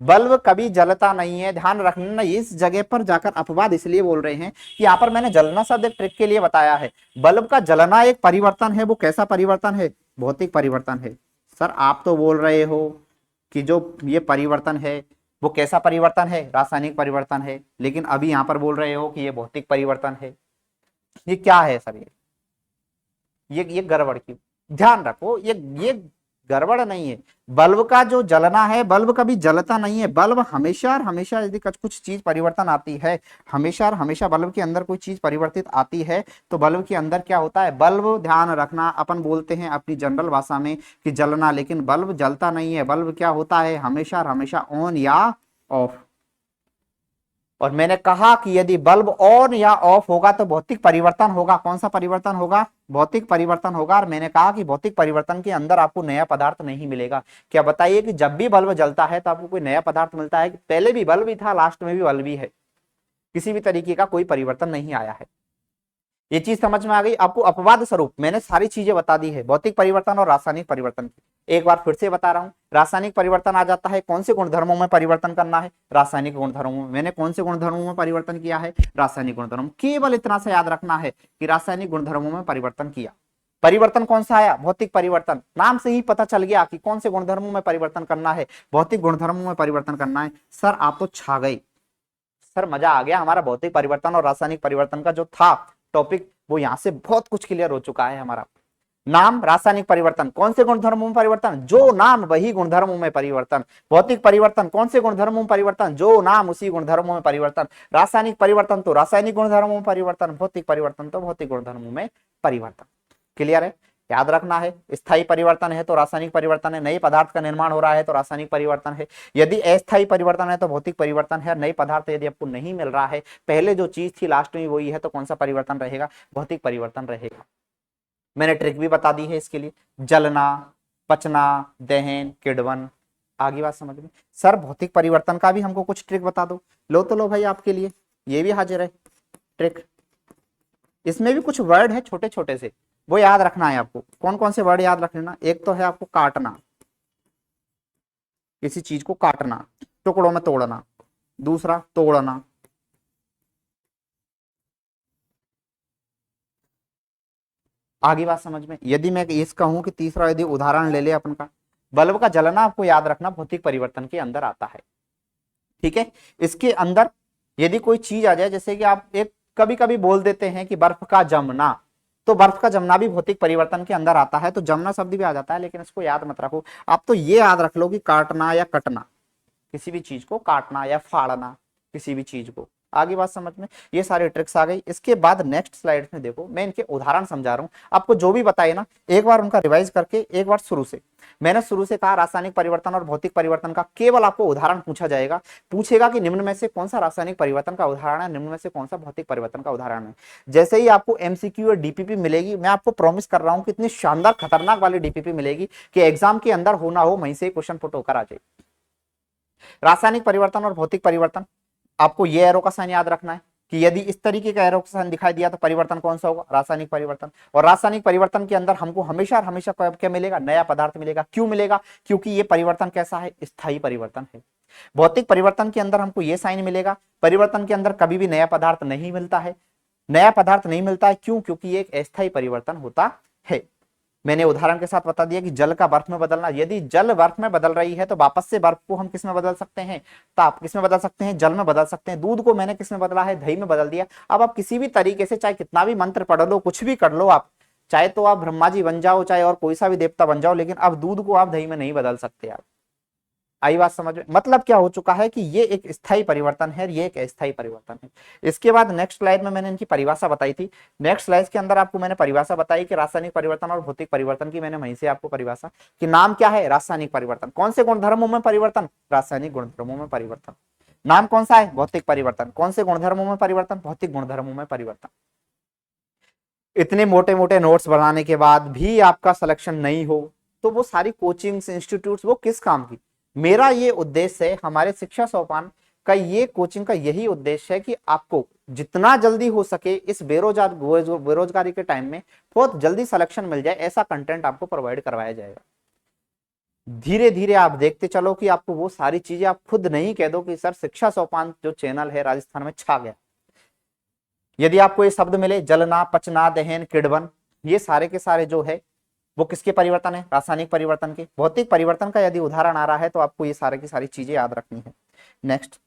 बल्ब कभी जलता नहीं है, ध्यान रखना। इस जगह पर जाकर अपवाद इसलिए बोल रहे हैं कि यहाँ पर मैंने जलना शब्द एक ट्रिक के लिए बताया है। बल्ब का जलना एक परिवर्तन है, वो कैसा परिवर्तन है? भौतिक परिवर्तन है। सर आप तो बोल रहे हो कि जो ये परिवर्तन है वो कैसा परिवर्तन है? रासायनिक परिवर्तन है। लेकिन अभी यहाँ पर बोल रहे हो कि ये भौतिक परिवर्तन है। ये क्या है सर? ये गड़बड़ की, ध्यान रखो, ये गड़बड़ नहीं है। बल्ब का जो जलना है, बल्ब कभी जलता नहीं है। बल्ब हमेशा और हमेशा यदि कुछ चीज परिवर्तन आती है, हमेशा और हमेशा बल्ब के अंदर कोई चीज परिवर्तित आती है, तो बल्ब के अंदर क्या होता है? बल्ब, ध्यान रखना, अपन बोलते हैं अपनी जनरल भाषा में कि जलना, लेकिन बल्ब जलता नहीं है। बल्ब क्या होता है? हमेशा और हमेशा ऑन या ऑफ। और मैंने कहा कि यदि बल्ब ऑन या ऑफ होगा तो भौतिक परिवर्तन होगा। कौन सा परिवर्तन होगा? भौतिक परिवर्तन होगा। और मैंने कहा कि भौतिक परिवर्तन के अंदर आपको नया पदार्थ नहीं मिलेगा। क्या बताइए कि जब भी बल्ब जलता है तो आपको कोई नया पदार्थ मिलता है? पहले भी बल्ब ही था, लास्ट में भी बल्ब ही है, किसी भी तरीके का कोई परिवर्तन नहीं आया है। ये चीज समझ में आ गई आपको? अपवाद स्वरूप मैंने सारी चीजें बता दी है, भौतिक परिवर्तन और रासायनिक परिवर्तन की। एक बार फिर से बता रहा हूं, रासायनिक परिवर्तन आ जाता है, कौन से गुणधर्मों में परिवर्तन करना है? रासायनिक गुणधर्मों में। मैंने कौन से गुणधर्मों में परिवर्तन किया है? रासायनिक गुणधर्मों। केवल इतना सा याद रखना है कि रासायनिक गुणधर्मों में परिवर्तन किया। परिवर्तन कौन सा आया? भौतिक परिवर्तन। नाम से ही पता चल गया कि कौन से गुणधर्मों में परिवर्तन करना है, भौतिक गुणधर्मों में परिवर्तन करना है। सर आप तो छा गए, सर मजा आ गया। हमारा भौतिक परिवर्तन और रासायनिक परिवर्तन का जो था टॉपिक, वो यहाँ से बहुत कुछ क्लियर हो चुका है हमारा। नाम रासायनिक परिवर्तन, कौन से गुणधर्मों में परिवर्तन? जो नाम वही गुणधर्मों में परिवर्तन। भौतिक परिवर्तन, कौन से गुणधर्मों में परिवर्तन? जो नाम उसी गुणधर्मों में परिवर्तन। रासायनिक परिवर्तन तो रासायनिक गुणधर्मों में परिवर्तन, भौतिक परिवर्तन तो भौतिक गुणधर्मों में परिवर्तन। क्लियर है? याद रखना है, स्थायी परिवर्तन है तो रासायनिक परिवर्तन है, नए पदार्थ का निर्माण हो रहा है तो रासायनिक परिवर्तन है। यदि अस्थायी परिवर्तन है तो भौतिक परिवर्तन है। नए पदार्थ यदि आपको नहीं मिल रहा है, पहले जो चीज थी लास्ट में वही है, तो कौन सा परिवर्तन रहेगा? भौतिक परिवर्तन रहेगा। मैंने ट्रिक भी बता दी है इसके लिए, जलना, पचना, दहन, किण्वन। आगे बात समझ में? सर भौतिक परिवर्तन का भी हमको कुछ ट्रिक बता दो। लो तो लो भाई, आपके लिए ये भी हाजिर है ट्रिक। इसमें भी कुछ वर्ड है छोटे छोटे से, वो याद रखना है आपको। कौन कौन से वर्ड याद रख लेना? एक तो है आपको काटना, किसी चीज को काटना, टुकड़ों में तोड़ना। दूसरा तोड़ना। आगे बात समझ में? यदि मैं इसका हूं कि तीसरा यदि उदाहरण ले ले अपन का, बल्ब का जलना आपको याद रखना भौतिक परिवर्तन के अंदर आता है। ठीक है? इसके अंदर यदि कोई चीज आ जाए, जैसे कि आप एक कभी कभी बोल देते हैं कि बर्फ का जमना, तो बर्फ का जमना भी भौतिक परिवर्तन के अंदर आता है। तो जमना शब्द भी आ जाता है, लेकिन इसको याद मत रखो। आप तो ये याद रख लो कि काटना या कटना, किसी भी चीज को काटना या फाड़ना, किसी भी चीज को। आगे बात समझ में? ये सारी ट्रिक्स आ गई। इसके बाद नेक्स्ट स्लाइड में देखो, मैं इनके उदाहरण समझा रहा हूं आपको। जो भी बताए ना, एक बार उनका रिवाइज करके एक बार शुरू से। मैंने शुरू से कहा रासायनिक परिवर्तन और भौतिक परिवर्तन का केवल आपको उदाहरण पूछा जाएगा। पूछेगा कि निम्न में से कौन सा रासायनिक परिवर्तन का उदाहरण है, निम्न में से कौन सा भौतिक परिवर्तन का उदाहरण है। जैसे ही आपको एमसीक्यू और डीपीपी मिलेगी, मैं आपको प्रॉमिस कर रहा हूं कि इतनी शानदार खतरनाक वाली डीपीपी मिलेगी कि एग्जाम के अंदर हो ना हो वहीं से क्वेश्चन पुट होकर आ जाए। रासायनिक परिवर्तन और भौतिक परिवर्तन, आपको ये एरो का साइन याद रखना है कि यदि इस तरीके का एरो का साइन दिखाई दिया तो परिवर्तन कौन सा होगा? रासायनिक परिवर्तन। और रासायनिक परिवर्तन के अंदर हमको हमेशा और हमेशा क्या मिलेगा? नया पदार्थ मिलेगा। क्यों मिलेगा? क्योंकि ये परिवर्तन कैसा है? स्थायी परिवर्तन है। भौतिक परिवर्तन के अंदर हमको ये साइन मिलेगा, परिवर्तन के अंदर कभी भी नया पदार्थ नहीं मिलता है। नया पदार्थ नहीं मिलता है, क्यों? क्योंकि ये एक अस्थायी परिवर्तन होता है। मैंने उदाहरण के साथ बता दिया कि जल का बर्फ में बदलना। यदि जल बर्फ में बदल रही है तो वापस से बर्फ को हम किस में बदल सकते हैं? ताप। किस में बदल सकते हैं? जल में बदल सकते हैं। दूध को मैंने किस में बदला है? दही में बदल दिया। अब आप किसी भी तरीके से, चाहे कितना भी मंत्र पढ़ लो, कुछ भी कर लो आप, चाहे तो आप ब्रह्मा जी बन जाओ, चाहे और कोई सा भी देवता बन जाओ, लेकिन अब दूध को आप दही में नहीं बदल सकते आप। आई बात समझ में? मतलब क्या हो चुका है कि ये एक स्थायी परिवर्तन है, ये एक अस्थायी परिवर्तन है। इसके बाद नेक्स्ट स्लाइड में मैंने इनकी परिभाषा बताई थी। नेक्स्ट स्लाइड के अंदर आपको मैंने परिभाषा बताई कि रासायनिक परिवर्तन और भौतिक परिवर्तन की। मैंने वहीं से आपको परिभाषा कि नाम क्या है? रासायनिक परिवर्तन। कौन से गुणधर्मों में परिवर्तन? रासायनिक गुणधर्मों में परिवर्तन। नाम कौन सा है? भौतिक परिवर्तन। कौन से गुणधर्मों में परिवर्तन? भौतिक गुणधर्मों में परिवर्तन। इतने मोटे मोटे नोट्स बनाने के बाद भी आपका सिलेक्शन नहीं हो तो वो सारी कोचिंग्स, इंस्टीट्यूट्स वो किस काम की? मेरा ये उद्देश्य है हमारे शिक्षा सोपान का ये कोचिंग का यही उद्देश्य है कि आपको जितना जल्दी हो सके इस बेरोजगारी के टाइम में बहुत जल्दी सिलेक्शन मिल जाए, ऐसा कंटेंट आपको प्रोवाइड करवाया जाएगा। धीरे धीरे आप देखते चलो कि आपको वो सारी चीजें, आप खुद नहीं कह दो कि सर शिक्षा सोपान जो चैनल है राजस्थान में छा गया। यदि आपको ये शब्द मिले जलना, पचना, दहन, किडवन, ये सारे के सारे जो है वो किसके परिवर्तन है? रासायनिक परिवर्तन के। भौतिक परिवर्तन का यदि उदाहरण आ रहा है तो आपको ये सारे की सारी चीजें याद रखनी है। नेक्स्ट,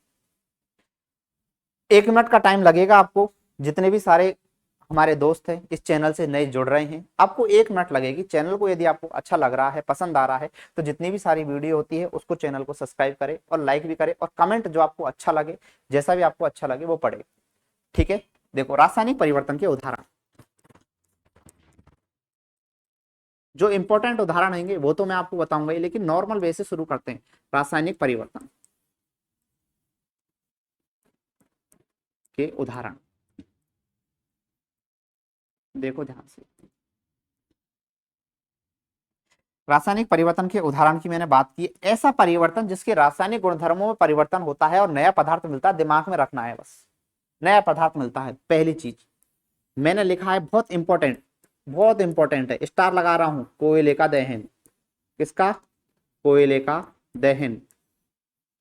1 मिनट का टाइम लगेगा आपको। जितने भी सारे हमारे दोस्त हैं इस चैनल से नए जुड़ रहे हैं, आपको 1 मिनट लगेगी। चैनल को यदि आपको अच्छा लग रहा है, पसंद आ रहा है, तो जितनी भी सारी वीडियो होती है उसको चैनल को सब्सक्राइब करें और लाइक भी करें, और कमेंट जो आपको अच्छा लगे, जैसा भी आपको अच्छा लगे वो पढ़े। ठीक है, देखो रासायनिक परिवर्तन के उदाहरण, जो इंपॉर्टेंट उदाहरण होंगे वो तो मैं आपको बताऊंगा ही, लेकिन नॉर्मल वे से शुरू करते हैं। रासायनिक परिवर्तन के उदाहरण देखो ध्यान से। रासायनिक परिवर्तन के उदाहरण की मैंने बात की, ऐसा परिवर्तन जिसके रासायनिक गुणधर्मों में परिवर्तन होता है और नया पदार्थ मिलता है। दिमाग में रखना है बस, नया पदार्थ मिलता है। पहली चीज मैंने लिखा है, बहुत इंपॉर्टेंट, बहुत इंपॉर्टेंट है, स्टार लगा रहा हूं, कोयले का दहन। किसका? कोयले का दहन।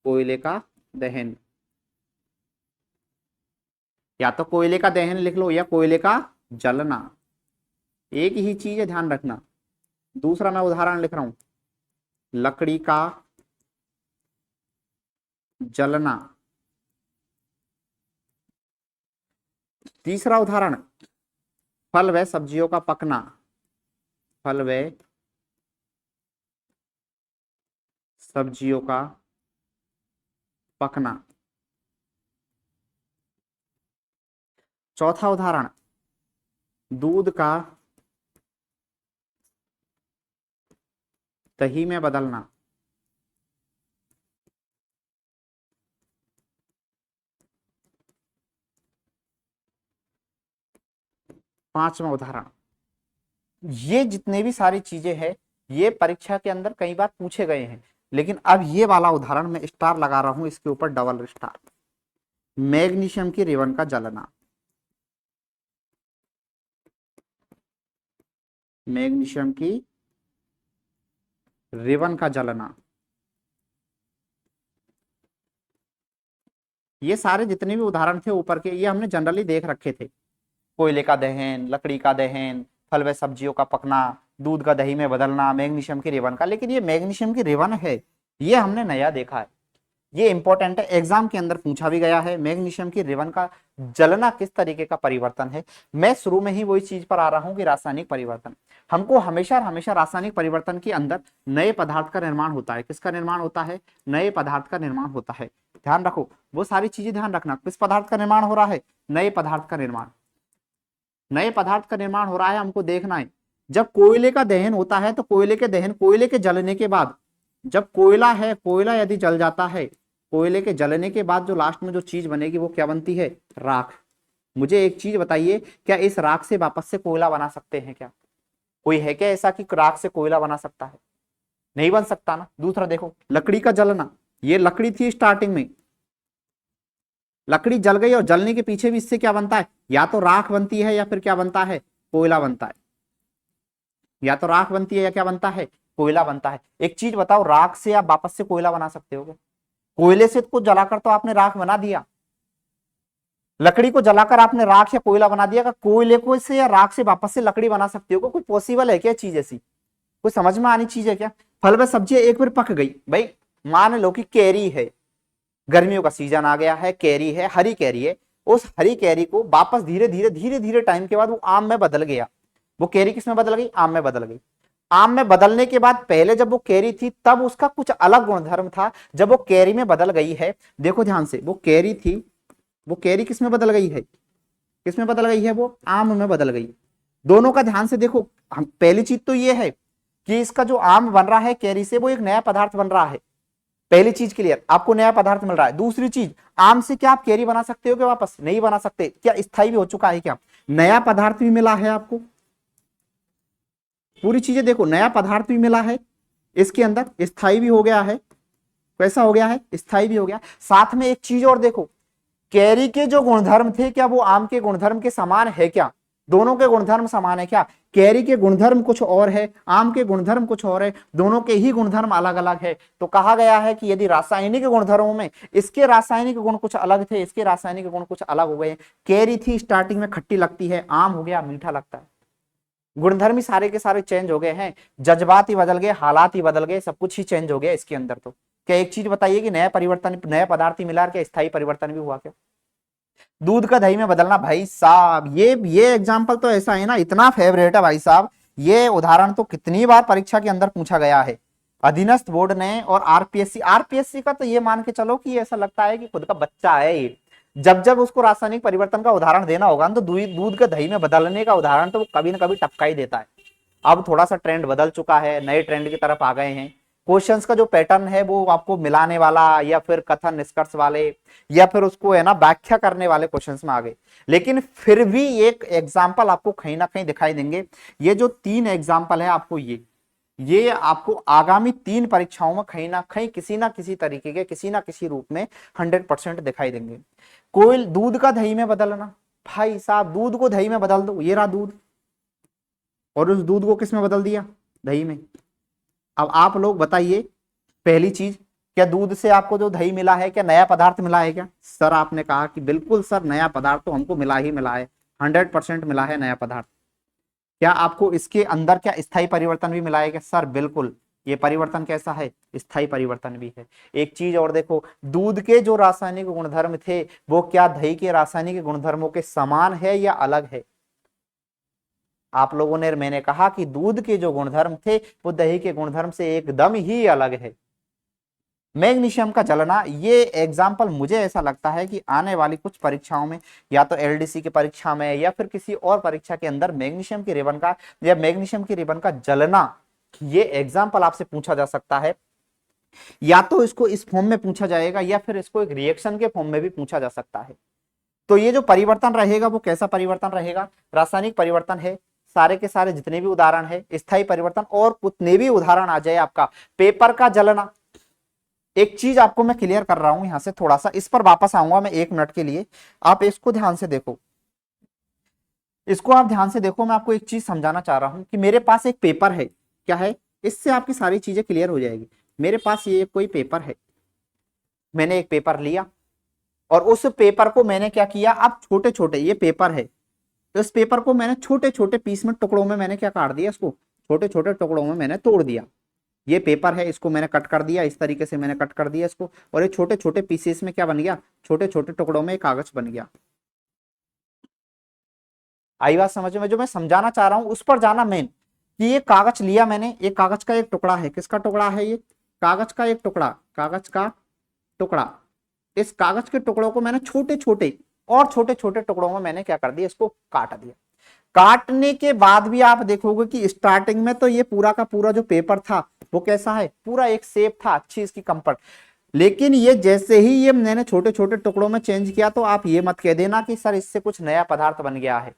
कोयले का दहन, या तो कोयले का दहन लिख लो या कोयले का जलना, एक ही चीज है, ध्यान रखना। दूसरा मैं उदाहरण लिख रहा हूं, लकड़ी का जलना। तीसरा उदाहरण, फल व सब्जियों का पकना। फल व सब्जियों का पकना। चौथा उदाहरण, दूध का दही में बदलना। पांचवा उदाहरण। ये जितने भी सारी चीजें हैं ये परीक्षा के अंदर कई बार पूछे गए हैं, लेकिन अब ये वाला उदाहरण मैं स्टार लगा रहा हूं, इसके ऊपर डबल स्टार। मैग्नीशियम की रिबन का जलना। मैग्नीशियम की रिबन का जलना। ये सारे जितने भी उदाहरण थे ऊपर के, ये हमने जनरली देख रखे थे। कोयले का दहन, लकड़ी का दहन, फल व सब्जियों का पकना, दूध का दही में बदलना, मैग्नीशियम की रिबन का। लेकिन ये मैग्नीशियम की रिबन है, ये हमने नया देखा है, ये इंपॉर्टेंट है, एग्जाम के अंदर पूछा भी गया है। मैग्नीशियम की रिबन का जलना किस तरीके का परिवर्तन है? मैं शुरू में ही वही चीज पर आ रहा हूं कि रासायनिक परिवर्तन, हमको हमेशा हमेशा रासायनिक परिवर्तन के अंदर नए पदार्थ का निर्माण होता है। किसका निर्माण होता है? नए पदार्थ का निर्माण होता है। ध्यान रखो, वो सारी चीजें ध्यान रखना। किस पदार्थ का निर्माण हो रहा है? नए पदार्थ का निर्माण। नए पदार्थ का निर्माण हो रहा है, हमको देखना है। जब कोयले का दहन होता है तो कोयले के दहन, कोयले के जलने के बाद, जब कोयला है, कोयला यदि जल जाता है, कोयले के जलने के बाद जो लास्ट में जो चीज बनेगी वो क्या बनती है? राख। मुझे एक चीज बताइए, क्या इस राख से वापस से कोयला बना सकते हैं क्या? कोई है क्या ऐसा कि राख से कोयला बना सकता है? नहीं बन सकता ना। दूसरा देखो, लकड़ी का जलना, ये लकड़ी थी स्टार्टिंग में, लकड़ी जल गई और जलने के पीछे भी इससे क्या बनता है? या तो राख बनती है या फिर क्या बनता है? कोयला बनता है। या तो राख बनती है या क्या बनता है? कोयला बनता है। एक चीज बताओ, राख से आप वापस से कोयला बना सकते हो क्या? कोयले से को जलाकर तो आपने राख बना दिया, लकड़ी को जलाकर आपने राख या कोयला बना दिया। कोयले को से या राख से वापस से लकड़ी बना सकते हो? कोई पॉसिबल है क्या चीज ऐसी? कोई समझ में आनी चीज है क्या? फल व सब्जी एक बार पक गई, भाई मान लो कि कैरी है, गर्मियों का सीजन आ गया है, कैरी है, हरी कैरी है, उस हरी कैरी को वापस धीरे धीरे टाइम के बाद वो आम में बदल गया। वो कैरी किस में बदल गई? आम में बदल गई। आम में बदलने के बाद पहले जब वो कैरी थी तब उसका कुछ अलग गुणधर्म था, जब वो कैरी में बदल गई है, देखो ध्यान से, वो कैरी थी, वो कैरी किस में बदल गई है? किस में बदल गई है? वो आम में बदल गई। दोनों का ध्यान से देखो, हम पहली चीज तो ये है कि इसका जो आम बन रहा है कैरी से, वो एक नया पदार्थ बन रहा है। पहली चीज क्लियर, आपको नया पदार्थ मिल रहा है। दूसरी चीज, आम से क्या आप कैरी बना सकते हो क्या? वापस नहीं बना सकते। क्या स्थायी भी हो चुका है क्या? नया पदार्थ भी मिला है आपको। पूरी चीजें देखो, नया पदार्थ भी मिला है इसके अंदर, स्थायी भी हो गया है, कैसा हो गया है, स्थायी भी हो गया। साथ में एक चीज और देखो, कैरी के जो गुणधर्म थे क्या वो आम के गुणधर्म के समान है क्या, दोनों के गुणधर्म समान है क्या, कैरी के गुणधर्म कुछ और है, आम के गुणधर्म कुछ और है, दोनों के ही गुणधर्म अलग अलग है। तो कहा गया है कि यदि रासायनिक गुणधर्मों में इसके रासायनिक गुण कुछ अलग थे, इसके रासायनिक गुण कुछ अलग हो गए, कैरी थी स्टार्टिंग में खट्टी लगती है, आम हो गया मीठा लगता है, गुणधर्म ही सारे के सारे चेंज हो गए हैं, जज्बात ही बदल गए, हालात ही बदल गए, सब कुछ ही चेंज हो गया इसके अंदर। तो क्या एक चीज बताइए कि नया परिवर्तन, नया पदार्थ ही मिला, क्या स्थायी परिवर्तन भी हुआ क्या? दूध का दही में बदलना भाई साहब, ये एग्जांपल तो ऐसा है ना, इतना फेवरेट है भाई साहब, ये उदाहरण तो कितनी बार परीक्षा के अंदर पूछा गया है। अधीनस्थ बोर्ड ने और आरपीएससी का तो ये मान के चलो कि ऐसा लगता है कि खुद का बच्चा है ये। जब जब उसको रासायनिक परिवर्तन का उदाहरण देना होगा तो दूध का दही में बदलने का उदाहरण तो वो कभी ना कभी टपका ही देता है। अब थोड़ा सा ट्रेंड बदल चुका है, नए ट्रेंड की तरफ आ गए हैं। क्वेश्चंस का जो पैटर्न है वो आपको मिलाने वाला या फिर कथन निष्कर्ष वाले या फिर उसको है ना व्याख्या करने वाले क्वेश्चंस में आ गए। लेकिन फिर भी एक एग्जाम्पल आपको कहीं ना कहीं दिखाई देंगे। ये जो 3 एग्जाम्पल है आपको, ये आपको आगामी 3 परीक्षाओं में कहीं ना किसी तरीके के किसी ना किसी रूप में 100% दिखाई देंगे। कोई दूध का दही में बदलना, भाई साहब दूध को दही में बदल दो, ये रहा दूध, और उस दूध को किस में बदल दिया, दही में। अब आप लोग बताइए, पहली चीज, क्या दूध से आपको जो दही मिला है क्या नया पदार्थ मिला है क्या? सर आपने कहा कि बिल्कुल सर, नया पदार्थ तो हमको मिला ही मिला है, 100% मिला है नया पदार्थ। क्या आपको इसके अंदर क्या स्थायी परिवर्तन भी मिला है क्या? सर बिल्कुल, ये परिवर्तन कैसा है, स्थायी परिवर्तन भी है। एक चीज और देखो, दूध के जो रासायनिक गुणधर्म थे वो क्या दही के रासायनिक गुणधर्मों के समान है या अलग है? आप लोगों ने, मैंने कहा कि दूध के जो गुणधर्म थे वो दही के गुणधर्म से एकदम ही अलग है। मैग्नीशियम का जलना, ये एग्जाम्पल मुझे ऐसा लगता है कि आने वाली कुछ परीक्षाओं में, या तो एलडीसी की परीक्षा में या फिर किसी और परीक्षा के अंदर मैग्नीशियम की रिबन का या मैग्नीशियम की रिबन का जलना, ये एग्जाम्पल आपसे पूछा जा सकता है। या तो इसको इस फॉर्म में पूछा जाएगा या फिर इसको एक रिएक्शन के फॉर्म में भी पूछा जा सकता है। तो ये जो परिवर्तन रहेगा वो कैसा परिवर्तन रहेगा? रासायनिक परिवर्तन है, सारे के सारे जितने भी उदाहरण है स्थायी परिवर्तन, और उतने भी उदाहरण आ जाए आपका पेपर का जलना। एक चीज आपको मैं क्लियर कर रहा हूं यहां से, थोड़ा सा इस पर वापस आऊंगा मैं 1 मिनट के लिए, आप इसको ध्यान से देखो, इसको आप ध्यान से देखो। मैं आपको एक चीज समझाना चाह रहा हूं कि मेरे पास एक पेपर है, क्या है, इससे आपकी सारी चीजें क्लियर हो जाएगी। मेरे पास ये कोई पेपर है, मैंने एक पेपर लिया और उस पेपर को मैंने क्या किया, अब छोटे छोटे, ये पेपर है तो इस पेपर को मैंने छोटे छोटे पीस में, टुकड़ों में मैंने क्या काट दिया, इसको छोटे छोटे टुकड़ों में मैंने तोड़ दिया। ये पेपर है, इसको मैंने कट कर दिया, इस तरीके से मैंने कट कर दिया इसको, और ये छोटे छोटे पीसेस में क्या बन गया, छोटे छोटे टुकड़ों में कागज बन गया। आई बात समझ में? जो मैं समझाना चाह रहा हूं उस पर जाना मेन, कि ये कागज लिया मैंने, ये कागज का एक टुकड़ा है, किसका टुकड़ा है ये, कागज का एक टुकड़ा, कागज का टुकड़ा। इस कागज के टुकड़ों को मैंने छोटे छोटे और छोटे छोटे टुकड़ों में मैंने क्या कर दिया, इसको काट दिया। काटने के बाद भी आप देखोगे कि स्टार्टिंग में तो ये पूरा का पूरा जो पेपर था वो कैसा है, पूरा एक शेप था, अच्छी इसकी कंफर्ट। लेकिन ये जैसे ही ये मैंने छोटे छोटे टुकड़ों में चेंज किया, तो आप ये मत कह देना कि सर इससे कुछ नया पदार्थ बन गया है।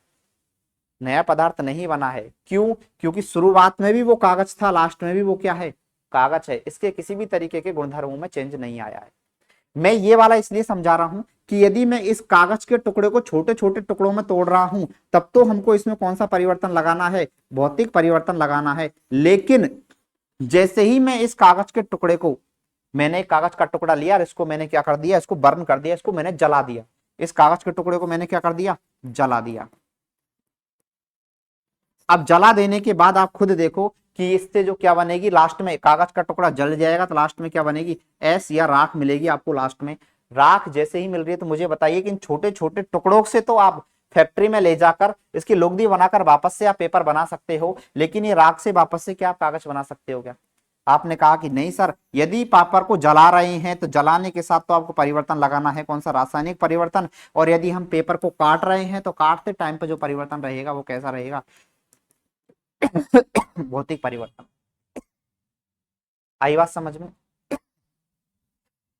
नया पदार्थ नहीं बना है। क्यों? क्योंकि शुरुआत में भी वो कागज था, लास्ट में भी वो क्या है, कागज है। इसके किसी भी तरीके के गुणधर्मों में चेंज नहीं आया है। मैं ये वाला इसलिए समझा रहा हूं कि यदि मैं इस कागज के टुकड़े को छोटे छोटे टुकड़ों में तोड़ रहा हूं, तब तो हमको इसमें कौन सा परिवर्तन लगाना है, भौतिक परिवर्तन लगाना है। लेकिन जैसे ही मैं इस कागज के टुकड़े को, मैंने एक कागज का टुकड़ा लिया और इसको मैंने क्या कर दिया, इसको बर्न कर दिया, इसको मैंने जला दिया। इस कागज के टुकड़े को मैंने क्या कर दिया, जला दिया। अब जला देने के बाद आप खुद देखो कि इससे जो क्या बनेगी, लास्ट में कागज का टुकड़ा जल जाएगा तो लास्ट में क्या बनेगी, ऐश या राख मिलेगी आपको लास्ट में। राख जैसे ही मिल रही है तो मुझे बताइए कि इन छोटे छोटे टुकड़ों से तो आप फैक्ट्री में ले जाकर इसकी लुगदी बनाकर वापस से आप पेपर बना सकते हो, लेकिन ये राख से वापस से क्या आप कागज बना सकते हो क्या? आपने कहा कि नहीं सर, यदि पेपर को जला रहे हैं तो जलाने के साथ तो आपको परिवर्तन लगाना है, कौन सा, रासायनिक परिवर्तन। और यदि हम पेपर को काट रहे हैं तो काटते टाइम पर जो परिवर्तन रहेगा वो कैसा रहेगा, भौतिक परिवर्तन। आई बात समझ में?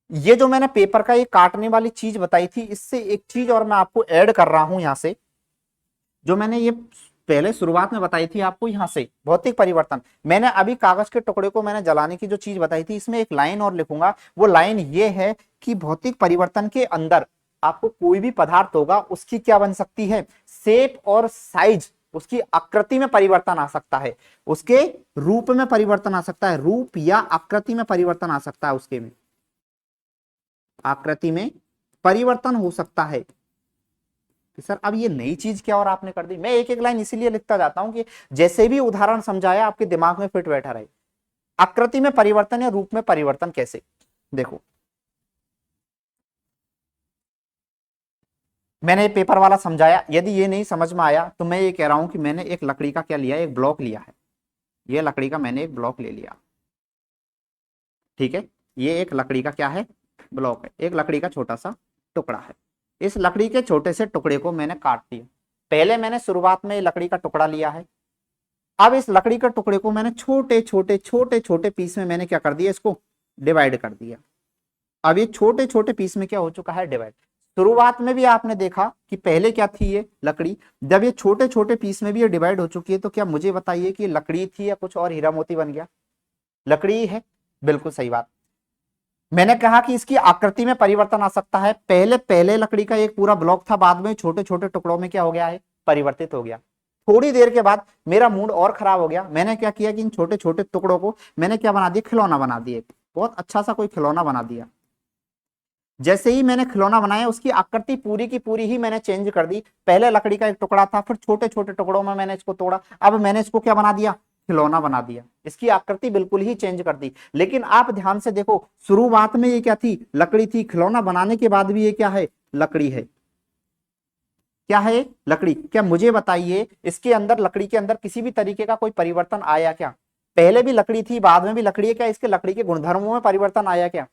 ये जो मैंने पेपर का ये काटने वाली चीज बताई थी, इससे एक चीज और मैं आपको ऐड कर रहा हूं यहां से। जो मैंने ये पहले शुरुआत में बताई थी आपको यहाँ से भौतिक परिवर्तन, मैंने अभी कागज के टुकड़े को मैंने जलाने की जो चीज बताई थी, इसमें एक लाइन और लिखूंगा। वो लाइन ये है कि भौतिक परिवर्तन के अंदर आपको कोई भी पदार्थ होगा उसकी क्या बन सकती है, शेप और साइज, उसकी आकृति में परिवर्तन आ सकता है, उसके रूप में परिवर्तन आ सकता है, रूप या आकृति में परिवर्तन आ सकता है, उसके में आकृति में परिवर्तन हो सकता है। कि सर अब ये नई चीज क्या और आपने कर दी। मैं एक एक लाइन इसीलिए लिखता जाता हूं कि जैसे भी उदाहरण समझाया आपके दिमाग में फिट बैठा रहे। आकृति में परिवर्तन या रूप में परिवर्तन कैसे, देखो मैंने पेपर वाला समझाया, यदि ये नहीं समझ में आया तो मैं ये कह रहा हूं कि मैंने एक लकड़ी का क्या लिया, एक ब्लॉक लिया है, ये लकड़ी का मैंने एक ब्लॉक ले लिया, ठीक है, ये एक लकड़ी का क्या है, ब्लॉक है, एक लकड़ी का छोटा सा टुकड़ा है। इस लकड़ी के छोटे से टुकड़े को मैंने काट दिया। पहले मैंने शुरुआत में लकड़ी का टुकड़ा लिया है, अब इस लकड़ी के टुकड़े को मैंने छोटे छोटे छोटे छोटे पीस में मैंने क्या कर दिया, इसको डिवाइड कर दिया। अब ये छोटे छोटे पीस में क्या हो चुका है, डिवाइड। शुरुआत में भी आपने देखा कि पहले क्या थी ये लकड़ी, जब ये छोटे छोटे पीस में भी ये डिवाइड हो चुकी है तो क्या मुझे बताइए कि लकड़ी थी या कुछ और हीरा मोती बन गया, लकड़ी है, बिल्कुल सही बात। मैंने कहा कि इसकी आकृति में परिवर्तन आ सकता है, पहले पहले लकड़ी का एक पूरा ब्लॉक था, बाद में छोटे छोटे टुकड़ों में क्या हो गया है, परिवर्तित हो गया। थोड़ी देर के बाद मेरा मूड और खराब हो गया, मैंने क्या किया कि इन छोटे छोटे टुकड़ों को मैंने क्या बना दिया, खिलौना बना दिया, बहुत अच्छा सा कोई खिलौना बना दिया। जैसे ही मैंने खिलौना बनाया उसकी आकृति पूरी की पूरी ही मैंने चेंज कर दी। पहले लकड़ी का एक टुकड़ा था, फिर छोटे छोटे टुकड़ों में मैंने इसको तोड़ा, अब मैंने इसको क्या बना दिया, खिलौना बना दिया, इसकी आकृति बिल्कुल ही चेंज कर दी। लेकिन आप ध्यान से देखो, शुरुआत में ये क्या थी, लकड़ी थी, खिलौना बनाने के बाद भी ये क्या है, लकड़ी है। क्या है, लकड़ी। क्या मुझे बताइए इसके अंदर, लकड़ी के अंदर किसी भी तरीके का कोई परिवर्तन आया क्या, पहले भी लकड़ी थी बाद में भी लकड़ी है, क्या इसके लकड़ी के गुणधर्मों में परिवर्तन आया क्या,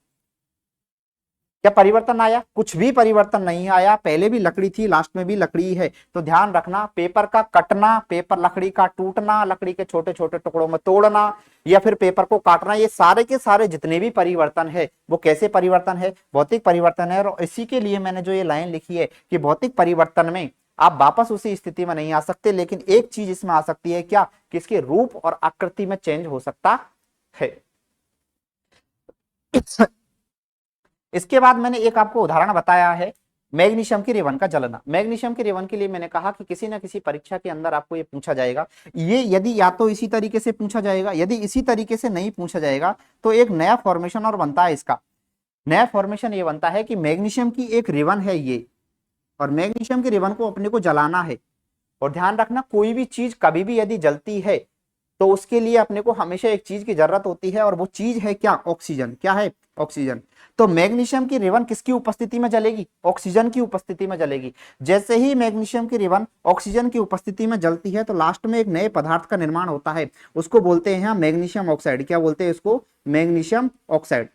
क्या परिवर्तन आया, कुछ भी परिवर्तन नहीं आया, पहले भी लकड़ी थी लास्ट में भी लकड़ी है। तो ध्यान रखना, पेपर का कटना, पेपर लकड़ी का टूटना, लकड़ी के छोटे छोटे टुकड़ों में तोड़ना या फिर पेपर को काटना, ये सारे के सारे जितने भी परिवर्तन है वो कैसे परिवर्तन है, भौतिक परिवर्तन है। और इसी के लिए मैंने जो ये लाइन लिखी है कि भौतिक परिवर्तन में आप वापस उसी स्थिति में नहीं आ सकते, लेकिन एक चीज इसमें आ सकती है क्या, कि इसके रूप और आकृति में चेंज हो सकता है। इसके बाद मैंने एक आपको उदाहरण बताया है, मैग्नीशियम की रेवन का जलना। मैग्नीशियम की रेवन के लिए मैंने कहा कि किसी ना किसी परीक्षा के अंदर आपको ये पूछा जाएगा, ये यदि या तो इसी तरीके से पूछा जाएगा, यदि इसी तरीके से नहीं पूछा जाएगा तो एक नया फॉर्मेशन और बनता है। इसका नया फॉर्मेशन ये बनता है कि मैग्नीशियम की एक रेवन है ये, और मैग्नीशियम की रेवन को अपने को जलाना है। और ध्यान रखना, कोई भी चीज कभी भी यदि जलती है तो उसके लिए अपने को हमेशा एक चीज की जरूरत होती है, और वो चीज है क्या, ऑक्सीजन। क्या है, ऑक्सीजन। तो मैग्नीशियम की रेवन किसकी उपस्थिति में जलेगी, ऑक्सीजन की उपस्थिति में जलेगी। जैसे ही मैग्नीशियम की रेवन ऑक्सीजन की उपस्थिति में जलती है तो लास्ट में एक नए पदार्थ का निर्माण होता है, उसको बोलते हैं मैग्नीशियम ऑक्साइड। क्या बोलते हैं उसको, मैग्नीशियम ऑक्साइड।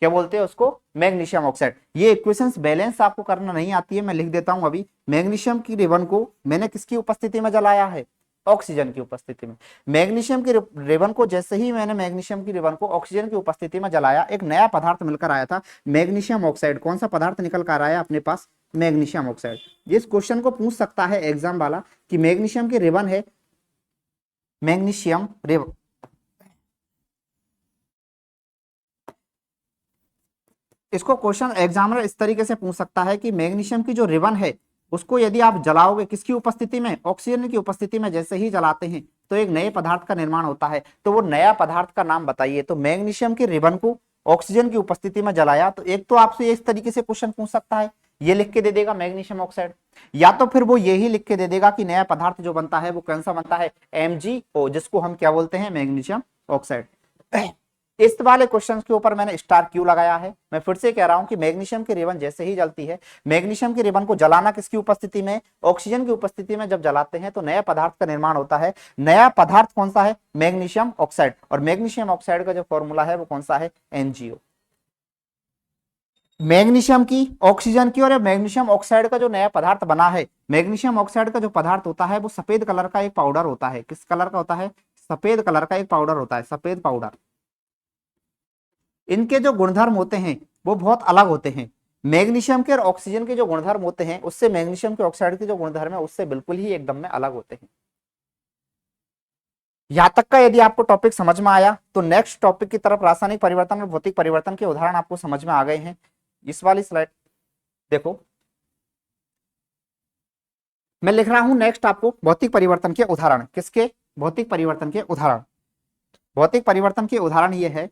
क्या बोलते हैं उसको, मैग्नीशियम ऑक्साइड। ये इक्वेशंस बैलेंस आपको करना नहीं आती है, मैं लिख देता हूं अभी। मैग्नीशियम की रेवन को मैंने किसकी उपस्थिति में जलाया है, ऑक्सीजन की उपस्थिति में। मैग्नीशियम की रेवन को जैसे ही मैंने मैग्नीशियम की रेवन को ऑक्सीजन की उपस्थिति में जलाया, एक नया पदार्थ मिलकर आया था, मैग्नीशियम ऑक्साइड। कौन सा पदार्थ निकल कर आया अपने पास, मैग्नीशियम ऑक्साइड। इस क्वेश्चन को पूछ सकता है एग्जाम वाला कि मैग्नीशियम की रेवन है, मैग्नीशियम रेवन, इसको क्वेश्चन एग्जामिनर इस तरीके से पूछ सकता है कि मैग्नीशियम की जो रेवन है उसको यदि आप जलाओगे किसकी उपस्थिति में, ऑक्सीजन की उपस्थिति में, जैसे ही जलाते हैं तो एक नए पदार्थ का निर्माण होता है, तो वो नया पदार्थ का नाम बताइए। तो मैग्नीशियम की रिबन को ऑक्सीजन की उपस्थिति में जलाया, तो एक तो आपसे इस तरीके से क्वेश्चन पूछ सकता है, ये लिख के दे देगा मैग्नीशियम ऑक्साइड, या तो फिर वो यही लिख के दे देगा कि नया पदार्थ जो बनता है वो कौन सा बनता है, MgO, जिसको हम क्या बोलते हैं, मैग्नीशियम ऑक्साइड। इस वाले क्वेश्चन के ऊपर मैंने स्टार क्यों लगाया है, मैं फिर से कह रहा हूं कि मैग्नीशियम की रिबन जैसे ही जलती है, मैग्नीशियम की रिबन को जलाना किसकी उपस्थिति में, ऑक्सीजन की उपस्थिति में जब जलाते हैं तो नया पदार्थ का निर्माण होता है। नया पदार्थ कौन सा है, मैग्नीशियम ऑक्साइड, और मैग्नीशियम ऑक्साइड का जो फॉर्मूला है वो कौन सा है, MgO। मैग्नीशियम की, ऑक्सीजन की और मैग्नीशियम ऑक्साइड का जो नया पदार्थ बना है, मैग्नीशियम ऑक्साइड का जो पदार्थ होता है वो सफेद कलर का एक पाउडर होता है। किस कलर का होता है, सफेद कलर का एक पाउडर होता है, सफेद पाउडर। इनके जो गुणधर्म होते हैं वो बहुत अलग होते हैं। मैग्नीशियम के और ऑक्सीजन के जो गुणधर्म होते हैं उससे मैग्नीशियम के ऑक्साइड के जो गुणधर्म है उससे बिल्कुल ही एकदम में अलग होते हैं। यहां तक का यदि आपको टॉपिक समझ में आया तो नेक्स्ट टॉपिक की तरफ, रासायनिक परिवर्तन और भौतिक परिवर्तन के उदाहरण आपको समझ में आ गए हैं। इस वाली स्लाइड देखो, मैं लिख रहा हूं नेक्स्ट आपको भौतिक परिवर्तन के उदाहरण। किसके? भौतिक परिवर्तन के उदाहरण। भौतिक परिवर्तन के उदाहरण ये है,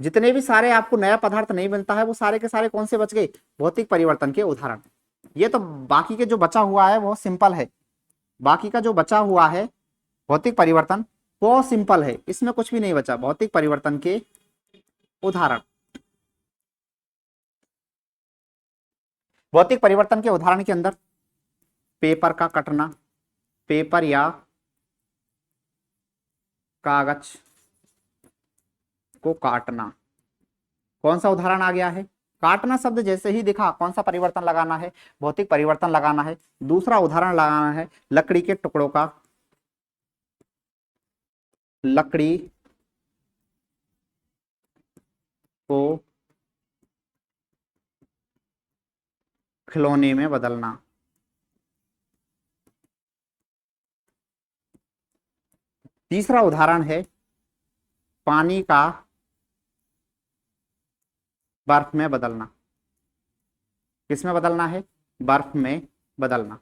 जितने भी सारे आपको नया पदार्थ नहीं बनता है वो सारे के सारे कौन से बच गए? भौतिक परिवर्तन के उदाहरण। ये तो बाकी के जो बचा हुआ है वो सिंपल है, बाकी का जो बचा हुआ है भौतिक परिवर्तन वो सिंपल है, इसमें कुछ भी नहीं बचा। भौतिक परिवर्तन के उदाहरण, भौतिक परिवर्तन के उदाहरण के अंदर पेपर का कटना, पेपर या कागज को काटना, कौन सा उदाहरण आ गया है? काटना शब्द जैसे ही दिखा कौन सा परिवर्तन लगाना है? भौतिक परिवर्तन लगाना है। दूसरा उदाहरण लगाना है लकड़ी के टुकड़ों का, लकड़ी को खिलौने में बदलना। तीसरा उदाहरण है पानी का बर्फ में बदलना। किस में बदलना है? बर्फ में बदलना।